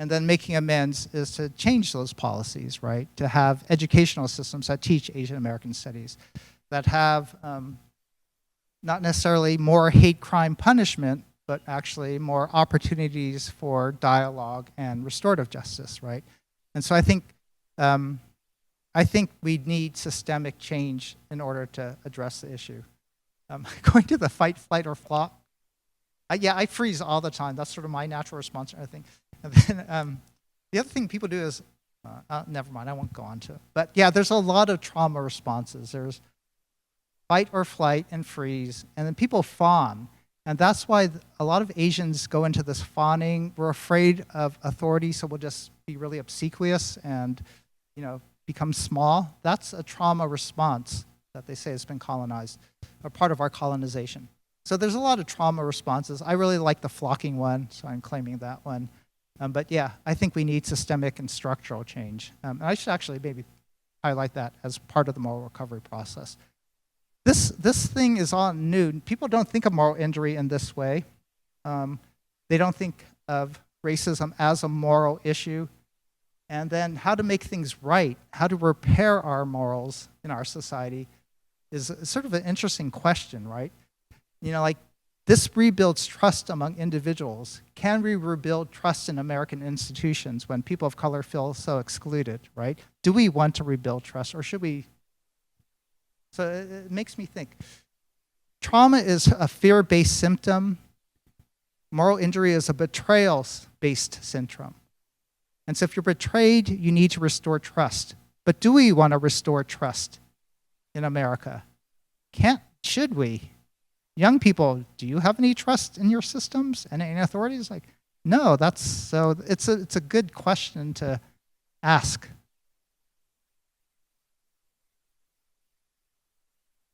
And then making amends is to change those policies, right? To have educational systems that teach Asian American studies, that have not necessarily more hate crime punishment, but actually more opportunities for dialogue and restorative justice, right? And so I think we need systemic change in order to address the issue. Going to the fight, flight, or flop. I freeze all the time. That's sort of my natural response, I think. And then the other thing people do is, never mind, I won't go on to it. But yeah, there's a lot of trauma responses. There's fight or flight and freeze, and then people fawn. And that's why a lot of Asians go into this fawning. We're afraid of authority, so we'll just be really obsequious and, become small. That's a trauma response that they say has been colonized, or part of our colonization. So there's a lot of trauma responses. I really like the flocking one, so I'm claiming that one. But yeah, I think we need systemic and structural change. And I should actually maybe highlight that as part of the moral recovery process. This thing is all new. People don't think of moral injury in this way. They don't think of racism as a moral issue. And then how to make things right, how to repair our morals in our society is sort of an interesting question, right? Like, this rebuilds trust among individuals. Can we rebuild trust in American institutions when people of color feel so excluded, right? Do we want to rebuild trust, or should we? So it makes me think. Trauma is a fear-based symptom. Moral injury is a betrayal-based syndrome. And so if you're betrayed, you need to restore trust. But do we want to restore trust in America? Should we? Young people, do you have any trust in your systems and any authorities? Like, no, it's a good question to ask.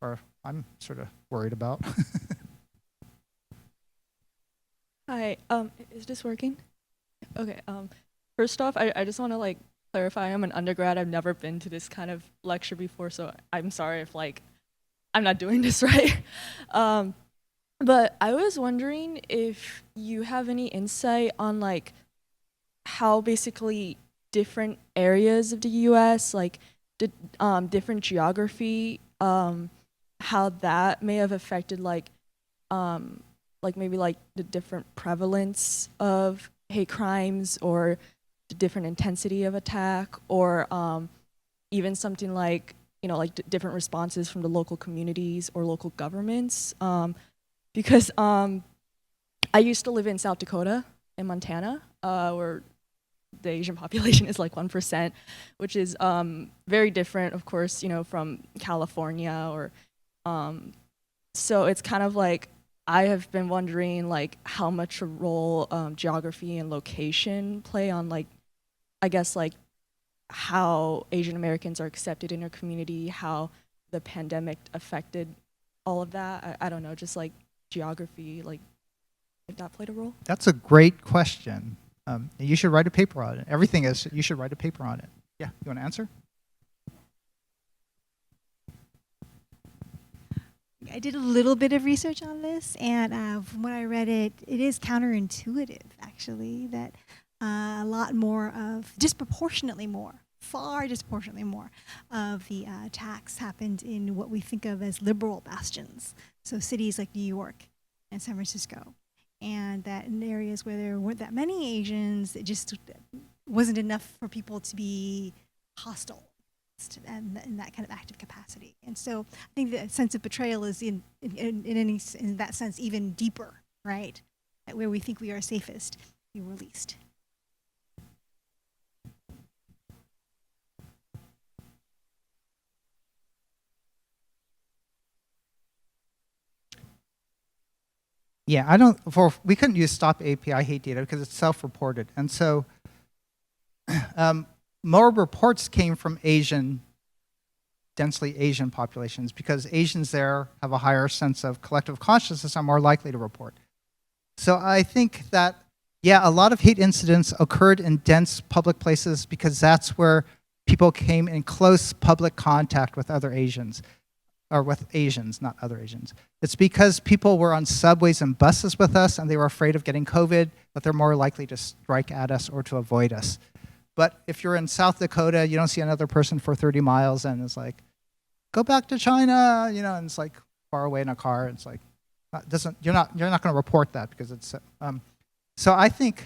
Or I'm sort of worried about. Hi, is this working? Okay, first off, I just want to clarify, I'm an undergrad. I've never been to this kind of lecture before, so I'm sorry if I'm not doing this right. But I was wondering if you have any insight on how basically different areas of the U.S., different geography, how that may have affected maybe the different prevalence of hate crimes, or the different intensity of attack, or even something different responses from the local communities or local governments. because I used to live in South Dakota, in Montana, where the Asian population is like 1%, which is very different, of course, you know, from California or. So it's kind of like I have been wondering like how much a role geography and location play on like, I guess like how Asian Americans are accepted in our community, how the pandemic affected all of that. I don't know, just like geography, like if that played a role. That's a great question. You should write a paper on it. Everything is, you should write a paper on it. Yeah, you want to answer? I did a little bit of research on this, and from what I read, it is counterintuitive, actually, that a lot more of, disproportionately more, far disproportionately more of the attacks happened in what we think of as liberal bastions. So cities like New York and San Francisco. And that in areas where there weren't that many Asians, it just wasn't enough for people to be hostile and in that kind of active capacity. And so I think the sense of betrayal is in that sense even deeper, right? That where we think we are safest, we were least. Yeah, we couldn't use Stop AAPI Hate data because it's self-reported. And so more reports came from densely Asian populations because Asians there have a higher sense of collective consciousness and are more likely to report. So I think that, yeah, a lot of hate incidents occurred in dense public places because that's where people came in close public contact with other Asians. Or with Asians, not other Asians. It's because people were on subways and buses with us and they were afraid of getting COVID, that they're more likely to strike at us or to avoid us. But if you're in South Dakota, you don't see another person for 30 miles and it's like, go back to China, you know, and it's like far away in a car. It's like, you're not going to report that because it's, so I think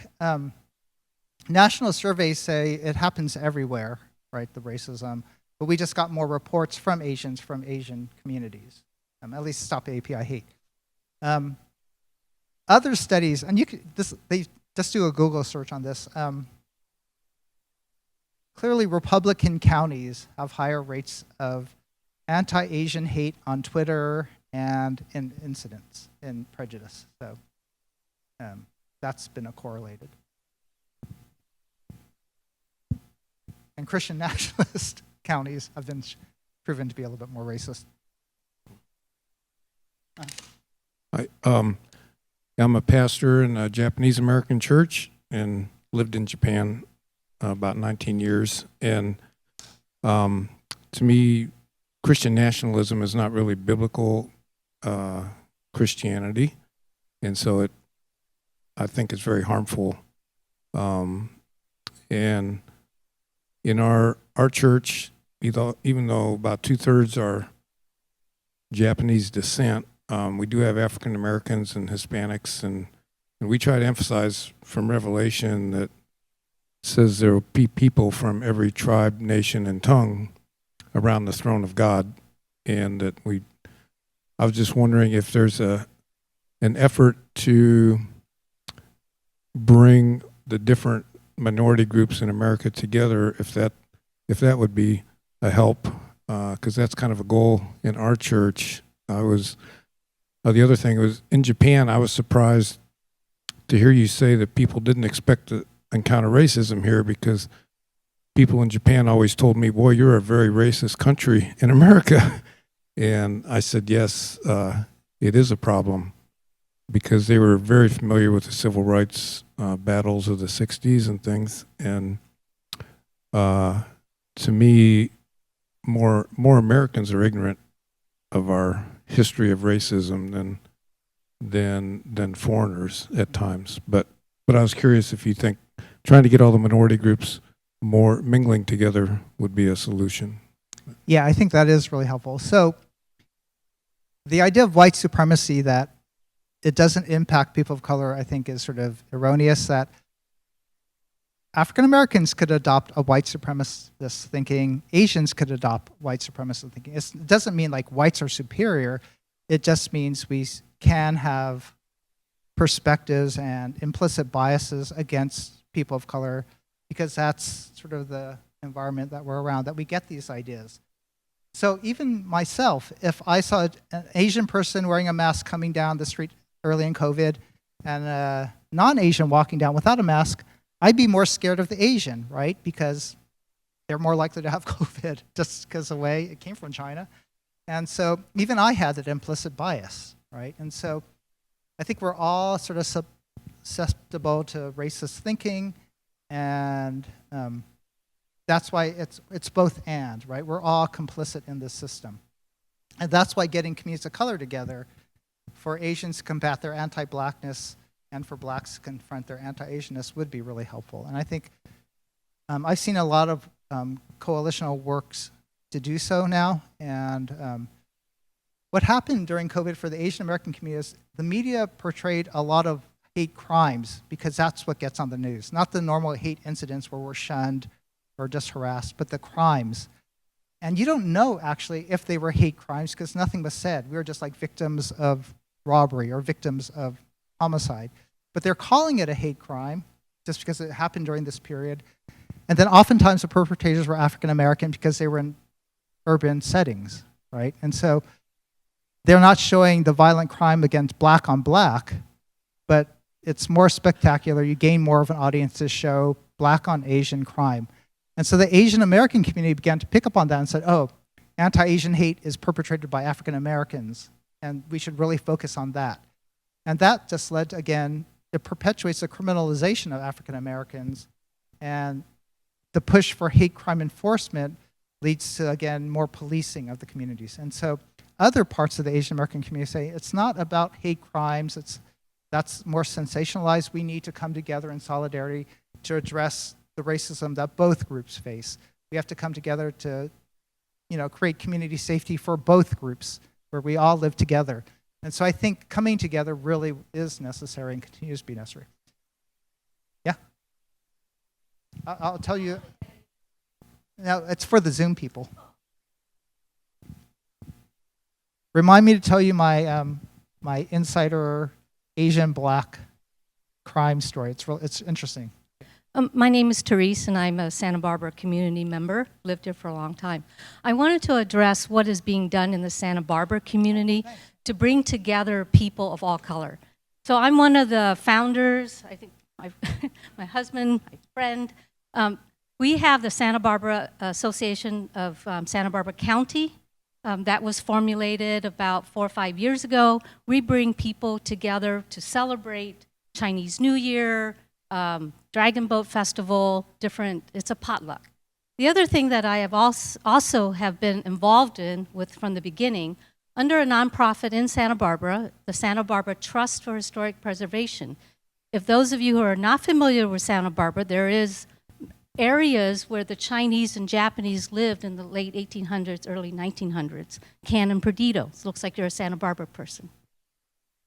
national surveys say it happens everywhere, right, the racism. But we just got more reports from Asians, from Asian communities, at least Stop AAPI Hate. Other studies, and they just do a Google search on this. Clearly, Republican counties have higher rates of anti-Asian hate on Twitter and in incidents in prejudice. So that's been correlated. And Christian nationalist counties have been proven to be a little bit more racist. I'm a pastor in a Japanese American church and lived in Japan about 19 years. And to me, Christian nationalism is not really biblical Christianity. And so I think it's very harmful. And in our church, even though about 2/3 are Japanese descent, we do have African Americans and Hispanics, and we try to emphasize from Revelation that says there will be people from every tribe, nation, and tongue around the throne of God, and that I was just wondering if there's an effort to bring the different minority groups in America together, if that would be a help, because that's kind of a goal in our church. The other thing was, in Japan, I was surprised to hear you say that people didn't expect to encounter racism here, because people in Japan always told me, boy, you're a very racist country in America. And I said, yes, it is a problem, because they were very familiar with the civil rights battles of the 60s and things. And to me, more Americans are ignorant of our history of racism than foreigners at times. But I was curious if you think trying to get all the minority groups more mingling together would be a solution. Yeah, I think that is really helpful. So the idea of white supremacy, that it doesn't impact people of color, I think is sort of erroneous, that African Americans could adopt a white supremacist thinking, Asians could adopt white supremacist thinking. It doesn't mean like whites are superior, it just means we can have perspectives and implicit biases against people of color, because that's sort of the environment that we're around, that we get these ideas. So even myself, if I saw an Asian person wearing a mask coming down the street early in COVID and a non-Asian walking down without a mask, I'd be more scared of the Asian, right? Because they're more likely to have COVID just because of the way it came from China. And so even I had that implicit bias, right? And so I think we're all sort of susceptible to racist thinking, and that's why it's both and, right? We're all complicit in this system. And that's why getting communities of color together for Asians to combat their anti-blackness and for blacks to confront their anti-Asianness would be really helpful. And I think I've seen a lot of coalitional works to do so now. And what happened during COVID for the Asian American community is the media portrayed a lot of hate crimes because that's what gets on the news, not the normal hate incidents where we're shunned or just harassed, but the crimes. And you don't know, actually, if they were hate crimes because nothing was said. We were just like victims of robbery or victims of homicide. But they're calling it a hate crime just because it happened during this period. And then oftentimes the perpetrators were African American because they were in urban settings, right? And so they're not showing the violent crime against black on black, but it's more spectacular. You gain more of an audience to show black on Asian crime. And so the Asian American community began to pick up on that and said, oh, anti-Asian hate is perpetrated by African Americans, and we should really focus on that. And that just led to, again, it perpetuates the criminalization of African Americans, and the push for hate crime enforcement leads to, again, more policing of the communities. And so other parts of the Asian American community say it's not about hate crimes, that's more sensationalized. We need to come together in solidarity to address the racism that both groups face. We have to come together to, create community safety for both groups where we all live together. And so I think coming together really is necessary and continues to be necessary. Yeah? I'll tell you. Now, it's for the Zoom people. Remind me to tell you my my insider Asian black crime story. It's interesting. My name is Therese, and I'm a Santa Barbara community member, lived here for a long time. I wanted to address what is being done in the Santa Barbara community to bring together people of all color. So I'm one of the founders, I think my husband, my friend. We have the Santa Barbara Association of Santa Barbara County. That was formulated about 4 or 5 years ago. We bring people together to celebrate Chinese New Year, Dragon Boat Festival, it's a potluck. The other thing that I have also have been involved in from the beginning, under a nonprofit in Santa Barbara, the Santa Barbara Trust for Historic Preservation. If those of you who are not familiar with Santa Barbara, there is areas where the Chinese and Japanese lived in the late 1800s, early 1900s. Cannon Perdido. It looks like you're a Santa Barbara person.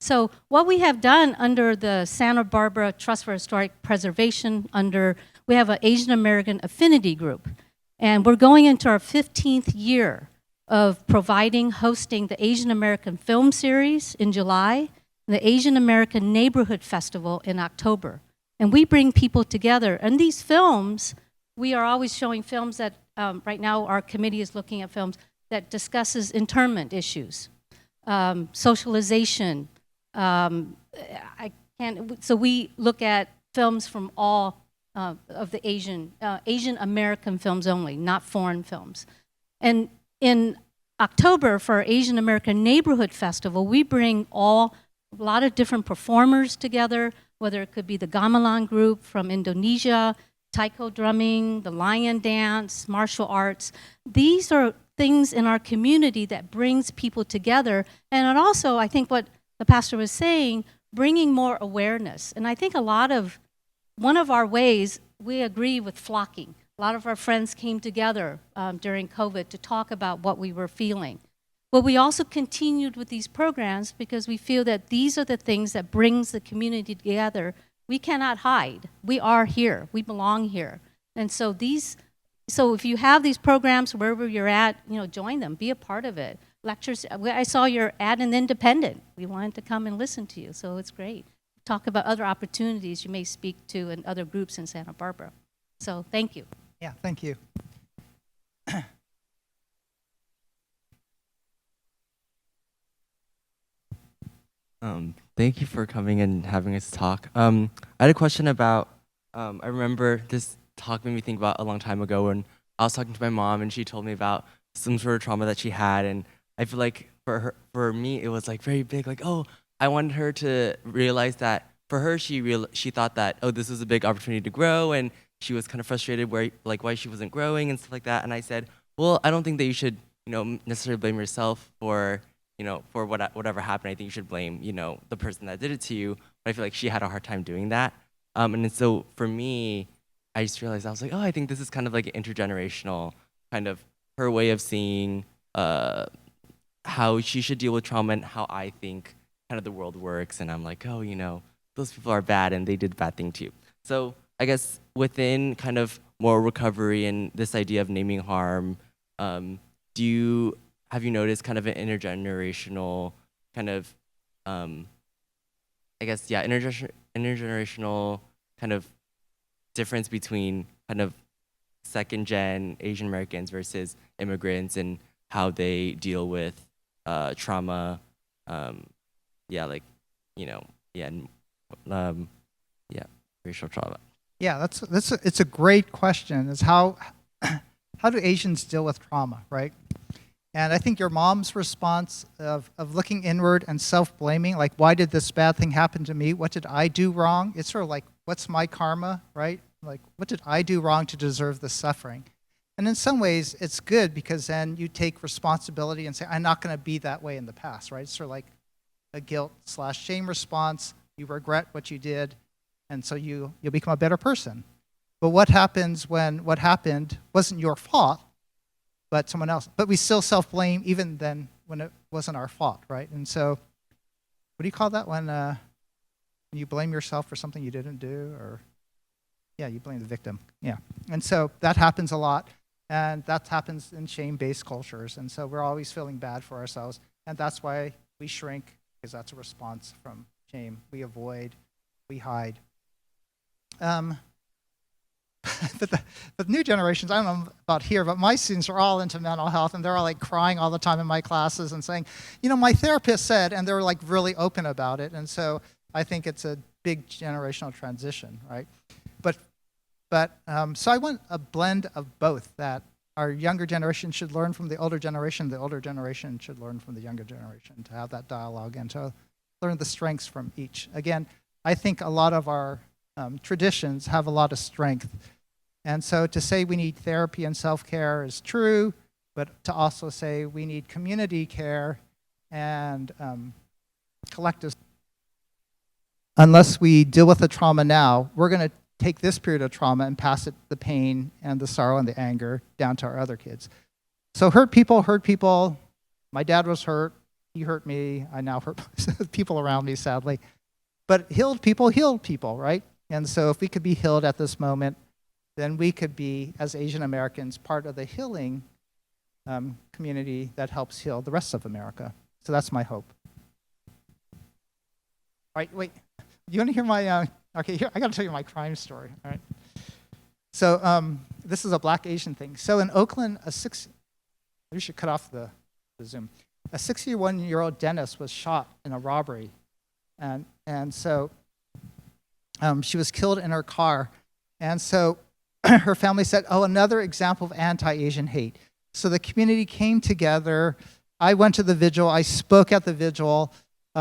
So what we have done under the Santa Barbara Trust for Historic Preservation, we have an Asian American affinity group. And we're going into our 15th year of hosting the Asian American Film Series in July, and the Asian American Neighborhood Festival in October. And we bring people together. And these films, we are always showing films that, right now our committee is looking at films that discusses internment issues, socialization. So we look at films from all of the Asian American films only, not foreign films. And in October, for our Asian American Neighborhood Festival, we bring a lot of different performers together, whether it could be the gamelan group from Indonesia, taiko drumming, the lion dance, martial arts. These are things in our community that brings people together. And it also, I think what the pastor was saying, bringing more awareness. And I think one of our ways, we agree with flocking. A lot of our friends came together during COVID to talk about what we were feeling. But we also continued with these programs because we feel that these are the things that brings the community together. We cannot hide. We are here. We belong here. And so if you have these programs wherever you're at, join them, be a part of it. lectures. I saw your ad in Independent. We wanted to come and listen to you, so it's great. Talk about other opportunities you may speak to in other groups in Santa Barbara. So thank you. Yeah, thank you. Thank you for coming and having us talk. I had a question about, I remember this talk made me think about a long time ago when I was talking to my mom and she told me about some sort of trauma that she had, and I feel like for me, it was like very big, like, oh, I wanted her to realize that for her, she thought that, oh, this was a big opportunity to grow, and she was kind of frustrated why she wasn't growing and stuff like that. And I said, well, I don't think that you should, necessarily blame yourself for whatever happened. I think you should blame, the person that did it to you. But I feel like she had a hard time doing that. And so for me, I just realized, I was like, oh, I think this is kind of like an intergenerational kind of her way of seeing how she should deal with trauma and how I think kind of the world works. And I'm like, oh, those people are bad and they did bad thing too. So I guess within kind of moral recovery and this idea of naming harm, have you noticed kind of an intergenerational kind of, intergenerational kind of difference between kind of second gen Asian Americans versus immigrants and how they deal with trauma, racial trauma. Yeah, it's a great question. Is how do Asians deal with trauma, right? And I think your mom's response of looking inward and self-blaming, like, why did this bad thing happen to me? What did I do wrong? It's sort of like, what's my karma, right? Like, what did I do wrong to deserve this suffering? And in some ways, it's good because then you take responsibility and say, I'm not going to be that way in the past, right? It's sort of like a guilt/shame response. You regret what you did, and so you'll become a better person. But what happens when what happened wasn't your fault, but someone else? But we still self-blame even then when it wasn't our fault, right? And so, what do you call that when you blame yourself for something you didn't do? Or, yeah, you blame the victim. Yeah. And so that happens a lot, and that happens in shame-based cultures. And so we're always feeling bad for ourselves, and that's why we shrink, because that's a response from shame. We avoid, we hide. But the new generations, I don't know about here, but my students are all into mental health, and they're all like crying all the time in my classes and saying, my therapist said, and they're like really open about it. And so I think it's a big generational transition, right? But so I want a blend of both, that our younger generation should learn from the older generation should learn from the younger generation, to have that dialogue and to learn the strengths from each. Again, I think a lot of our traditions have a lot of strength. And so to say we need therapy and self-care is true, but to also say we need community care and collective. Unless we deal with the trauma now, we're going to take this period of trauma and pass it, the pain and the sorrow and the anger, down to our other kids. So hurt people. My dad was hurt. He hurt me. I now hurt people around me, sadly. But healed people, right? And so if we could be healed at this moment, then we could be, as Asian Americans, part of the healing community that helps heal the rest of America. So that's my hope. All right, wait. You want to hear my, okay, here, I got to tell you my crime story, all right? So this is a Black Asian thing. So in Oakland, we should cut off the Zoom. A 61-year-old dentist was shot in a robbery. And so she was killed in her car. And so her family said, oh, another example of anti-Asian hate. So the community came together. I went to the vigil. I spoke at the vigil.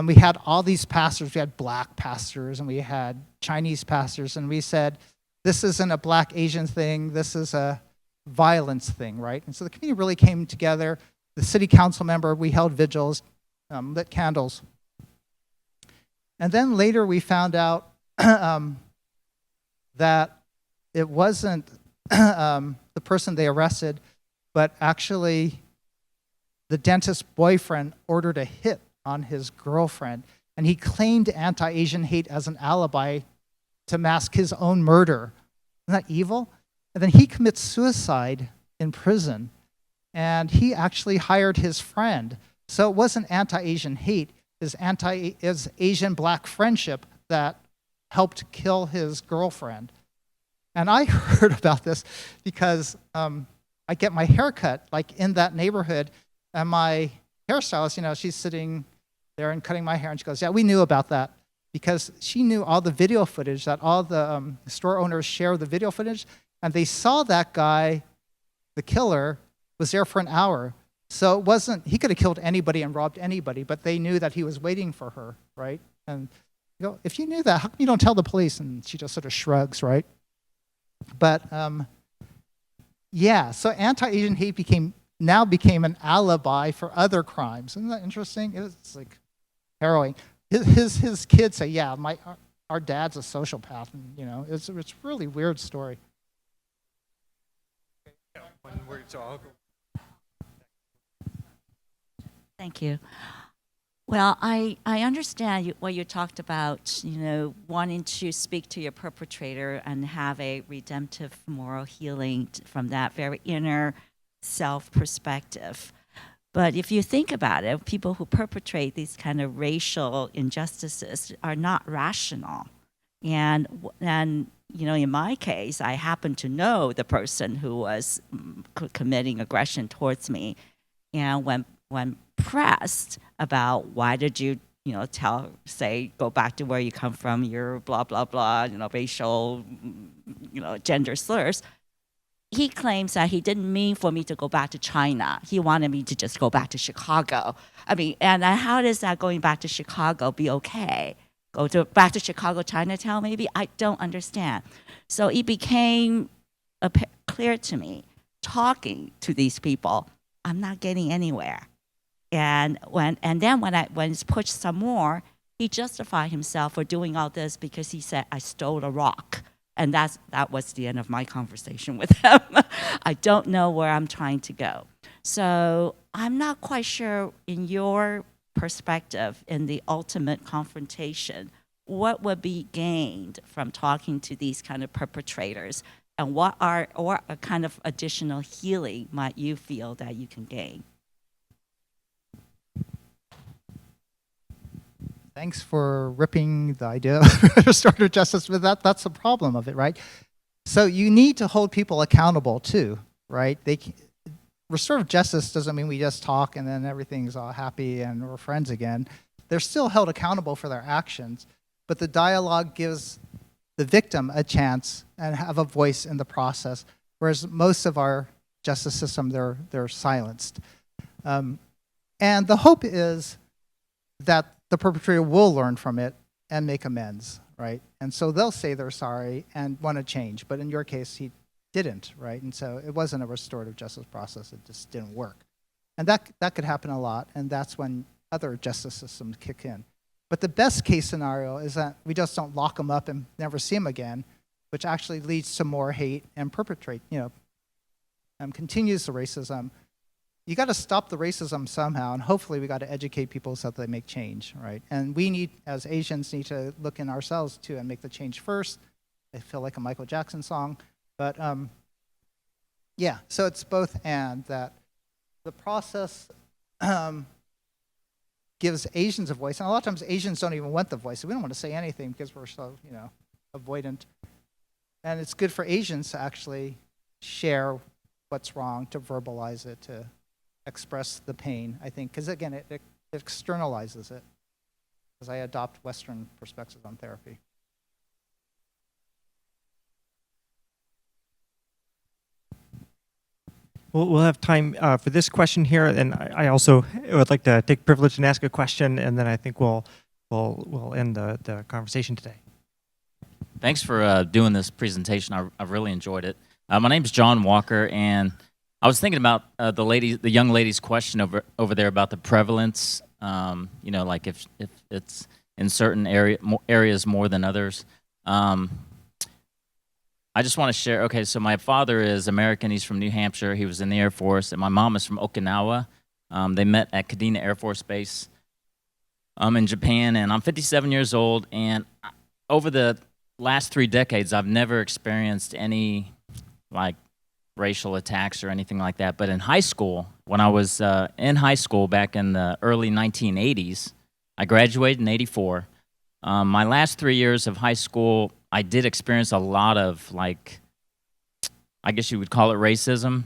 We had all these pastors. We had Black pastors and we had Chinese pastors. And we said, this isn't a Black Asian thing. This is a violence thing, right? And so the community really came together. The city council member, we held vigils, lit candles. And then later we found out that it wasn't the person they arrested, but actually the dentist's boyfriend ordered a hit on his girlfriend, and he claimed anti-Asian hate as an alibi to mask his own murder. Isn't that evil? And then he commits suicide in prison, and he actually hired his friend So it wasn't anti-Asian hate, is Asian black friendship that helped kill his girlfriend. And I heard about this because I get my hair cut like in that neighborhood, and my hairstylist, you know, she's sitting there and cutting my hair, and she goes, yeah, we knew about that, because she knew all the video footage that all the store owners share the video footage, and they saw that guy, the killer, was there for an hour. So it wasn't, he could have killed anybody and robbed anybody, but they knew that he was waiting for her, right? And you know, if you knew that, how come you don't tell the police? And she just sort of shrugs, right? But yeah, so anti-Asian hate became an alibi for other crimes. Isn't that interesting? It's like harrowing. His kids say, yeah, our dad's a sociopath, and you know, it's a really weird story. Thank you. Well, I understand what you talked about, you know, wanting to speak to your perpetrator and have a redemptive moral healing from that very inner self perspective. But if you think about it, people who perpetrate these kind of racial injustices are not rational. And you know, in my case, I happen to know the person who was committing aggression towards me. And when pressed about why did you, you know, go back to where you come from, you're blah, blah, blah, you know, racial, you know, gender slurs, he claims that he didn't mean for me to go back to China. He wanted me to just go back to Chicago. I mean, and how does that going back to Chicago be okay? Back to Chicago, Chinatown, maybe? I don't understand. So it became clear to me, talking to these people, I'm not getting anywhere. And then when it's pushed some more, he justified himself for doing all this because he said, I stole a rock. And that was the end of my conversation with him. I don't know where I'm trying to go. So I'm not quite sure, in your perspective, in the ultimate confrontation, what would be gained from talking to these kind of perpetrators, and what kind of additional healing might you feel that you can gain? Thanks for ripping the idea of restorative justice, but that's the problem of it, right? So you need to hold people accountable too, right? Restorative justice doesn't mean we just talk and then everything's all happy and we're friends again. They're still held accountable for their actions, but the dialogue gives the victim a chance and have a voice in the process, whereas most of our justice system, they're silenced. And the hope is that the perpetrator will learn from it and make amends, right? And so they'll say they're sorry and want to change, but in your case, he didn't, right? And so it wasn't a restorative justice process, it just didn't work. And that could happen a lot, and that's when other justice systems kick in. But the best case scenario is that we just don't lock them up and never see them again, which actually leads to more hate and continues the racism. You got to stop the racism somehow, and hopefully we got to educate people so that they make change, right? And we as Asians, need to look in ourselves too and make the change first. I feel like a Michael Jackson song, but yeah. So it's both and that the process gives Asians a voice, and a lot of times Asians don't even want the voice. So we don't want to say anything because we're so avoidant. And it's good for Asians to actually share what's wrong, to verbalize it, to express the pain, I think, because again, it externalizes it, because I adopt Western perspectives on therapy. We'll have time for this question here, and I also would like to take privilege and ask a question, and then I think we'll end the conversation today. Thanks for doing this presentation. I've really enjoyed it. My name's John Walker, and I was thinking about the young lady's question over there about the prevalence. Like if it's in certain areas more than others. I just want to share. Okay, so my father is American. He's from New Hampshire. He was in the Air Force, and my mom is from Okinawa. They met at Kadena Air Force Base in Japan, and I'm 57 years old. And over the last 3 decades, I've never experienced any racial attacks or anything like that. But in high school, when I was in high school back in the early 1980s, I graduated in '84. My last 3 years of high school, I did experience a lot of, like, I guess you would call it racism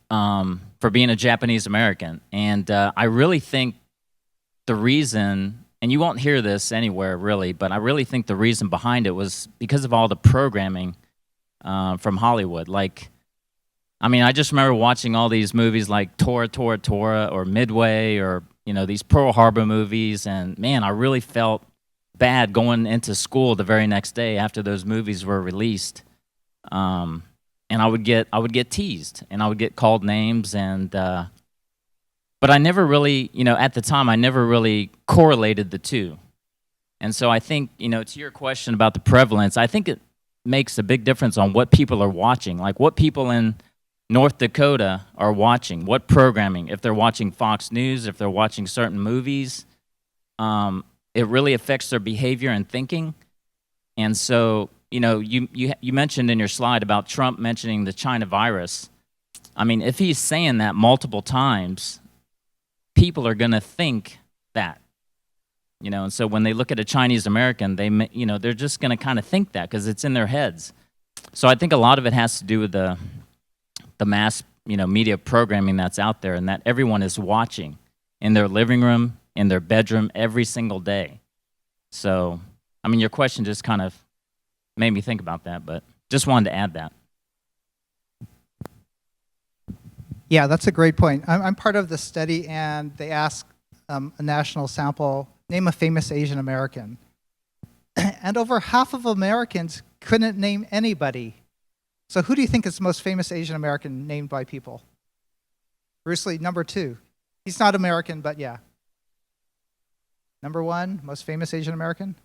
for being a Japanese American. And I really think the reason, and you won't hear this anywhere really, but I really think the reason behind it was because of all the programming from Hollywood. Like, I mean, I just remember watching all these movies like Tora, Tora, Tora, or Midway, or, you know, these Pearl Harbor movies, and man, I really felt bad going into school the very next day after those movies were released. And I would get teased, and I would get called names, and but I never really, you know, at the time, I never really correlated the two. And so I think, you know, to your question about the prevalence, I think it makes a big difference on what people are watching, like what people in North Dakota are watching, what programming, if they're watching Fox News, if they're watching certain movies, it really affects their behavior and thinking. And so, you know, you mentioned in your slide about Trump mentioning the China virus. I mean, if he's saying that multiple times, people are going to think that, you know. And so when they look at a Chinese American, you know, they're just going to kind of think that because it's in their heads. So I think a lot of it has to do with the mass, you know, media programming that's out there, and that everyone is watching in their living room, in their bedroom every single day. So, I mean, your question just kind of made me think about that, but just wanted to add that. Yeah, that's a great point. I'm part of the study, and they asked a national sample, name a famous Asian American. And over half of Americans couldn't name anybody. So who do you think is the most famous Asian American named by people? Bruce Lee, number 2. He's not American, but yeah. Number 1, most famous Asian American?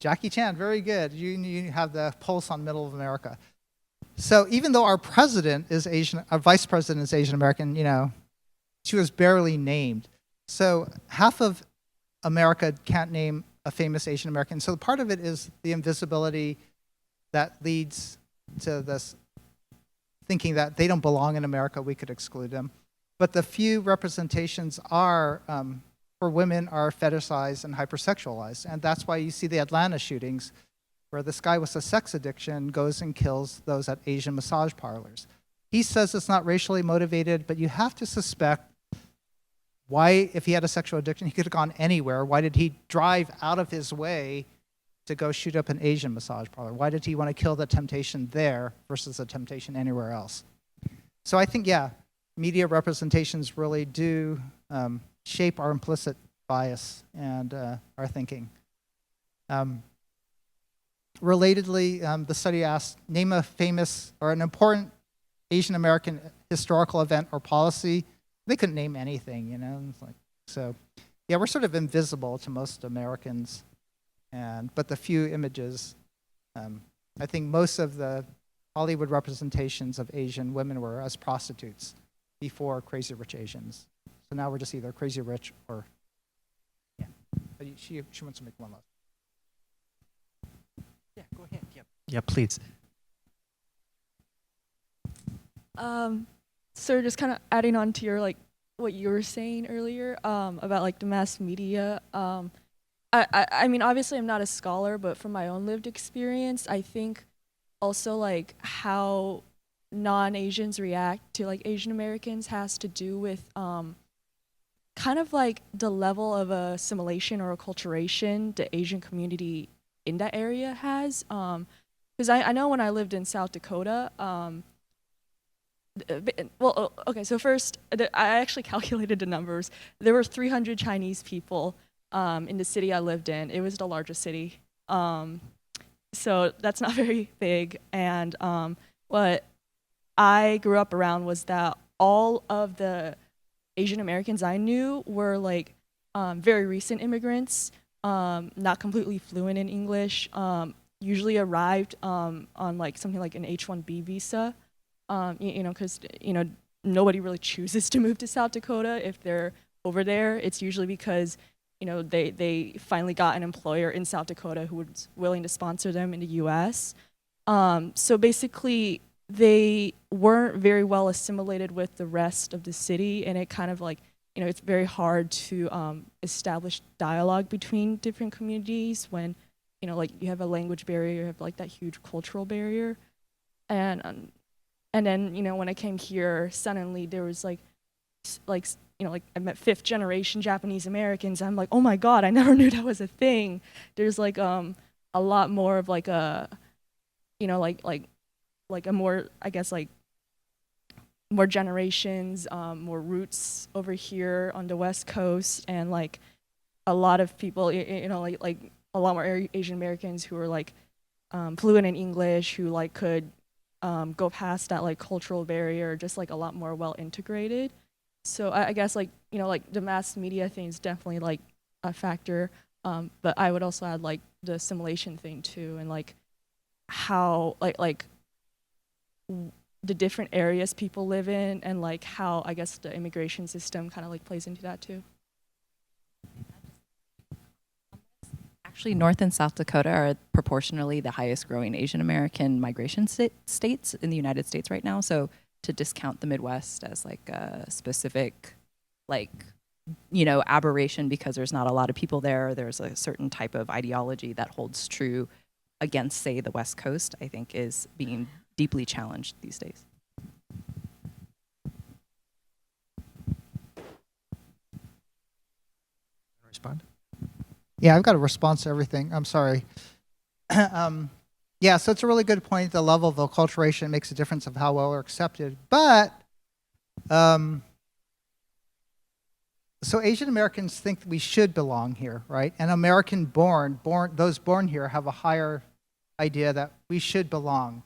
Jackie Chan, very good. You have the pulse on middle of America. So even though our president is Asian, our vice president is Asian American, you know, she was barely named. So half of America can't name a famous Asian American. So part of it is the invisibility that leads to this thinking that they don't belong in America, we could exclude them. But the few representations are, for women, are fetishized and hypersexualized. And that's why you see the Atlanta shootings, where this guy with a sex addiction goes and kills those at Asian massage parlors. He says it's not racially motivated, but you have to suspect why, if he had a sexual addiction, he could have gone anywhere. Why did he drive out of his way to go shoot up an Asian massage parlor? Why did he want to kill the temptation there versus the temptation anywhere else? So I think, yeah, media representations really do shape our implicit bias and our thinking. Relatedly, the study asked, name a famous or an important Asian American historical event or policy. They couldn't name anything, you know. It's like, so, yeah, we're sort of invisible to most Americans, but the few images, I think most of the Hollywood representations of Asian women were as prostitutes before Crazy Rich Asians. So now we're just either Crazy Rich or, yeah. But she wants to make one last. Yeah, go ahead. Yep. Yeah, please. So just kind of adding on to your, like, what you were saying earlier about, like, the mass media. I mean, obviously I'm not a scholar, but from my own lived experience, I think also, like, how non-Asians react to, like, Asian Americans has to do with kind of like the level of assimilation or acculturation the Asian community in that area has. Because I know when I lived in South Dakota, well, okay, so first, I actually calculated the numbers. There were 300 Chinese people in the city I lived in. It was the largest city. So that's not very big. And what I grew up around was that all of the Asian Americans I knew were, like, very recent immigrants, not completely fluent in English, usually arrived on, like, something like an H-1B visa. You know, because, you know, nobody really chooses to move to South Dakota if they're over there. It's usually because, you know, they finally got an employer in South Dakota who was willing to sponsor them in the U.S. So basically, they weren't very well assimilated with the rest of the city, and it kind of like, you know, it's very hard to establish dialogue between different communities when, you know, like you have a language barrier, you have like that huge cultural barrier, and then, you know, when I came here, suddenly there was like you know, like I met 5th generation Japanese Americans. I'm like, oh my God, I never knew that was a thing. There's like a lot more of like a, you know, like a more, I guess, like more generations, more roots over here on the West Coast, and like a lot of people, you know, like a lot more Asian Americans who are like fluent in English, who like could go past that like cultural barrier, just like a lot more well integrated. So I guess like, you know, like the mass media thing is definitely like a factor, but I would also add like the assimilation thing too, and like how like the different areas people live in, and like how I guess the immigration system kind of like plays into that too. Actually, North and South Dakota are proportionally the highest growing Asian American migration states in the United States right now. So to discount the Midwest as like a specific, like, you know, aberration because there's not a lot of people there, there's a certain type of ideology that holds true against, say, the West Coast, I think is being deeply challenged these days. Respond. Yeah, I've got a response to everything. I'm sorry. Yeah, so it's a really good point. The level of acculturation makes a difference of how well we're accepted. But, so Asian Americans think we should belong here, right? And those born here have a higher idea that we should belong.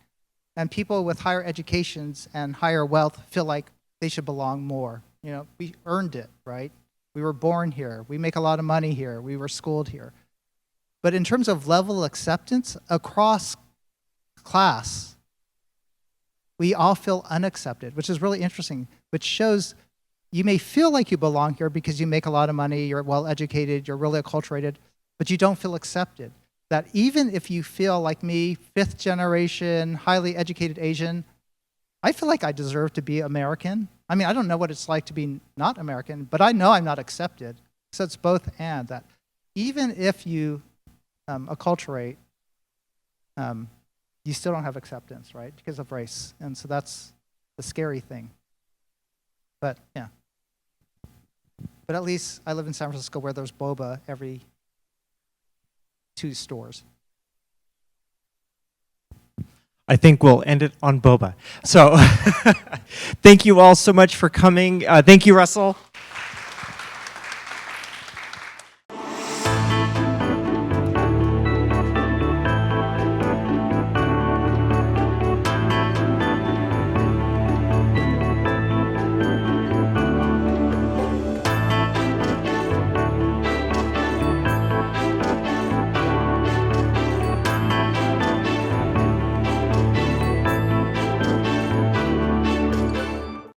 And people with higher educations and higher wealth feel like they should belong more. You know, we earned it, right? We were born here. We make a lot of money here. We were schooled here. But in terms of level of acceptance across class, we all feel unaccepted, which is really interesting, which shows you may feel like you belong here because you make a lot of money, you're well educated, you're really acculturated, but you don't feel accepted. That even if you feel like me, 5th generation, highly educated Asian, I feel like I deserve to be American. I mean, I don't know what it's like to be not American, but I know I'm not accepted. So it's both and that. Even if you acculturate, you still don't have acceptance, right? Because of race. And so that's the scary thing. But yeah. But at least I live in San Francisco where there's boba every 2 stores. I think we'll end it on boba. So thank you all so much for coming. Thank you, Russell.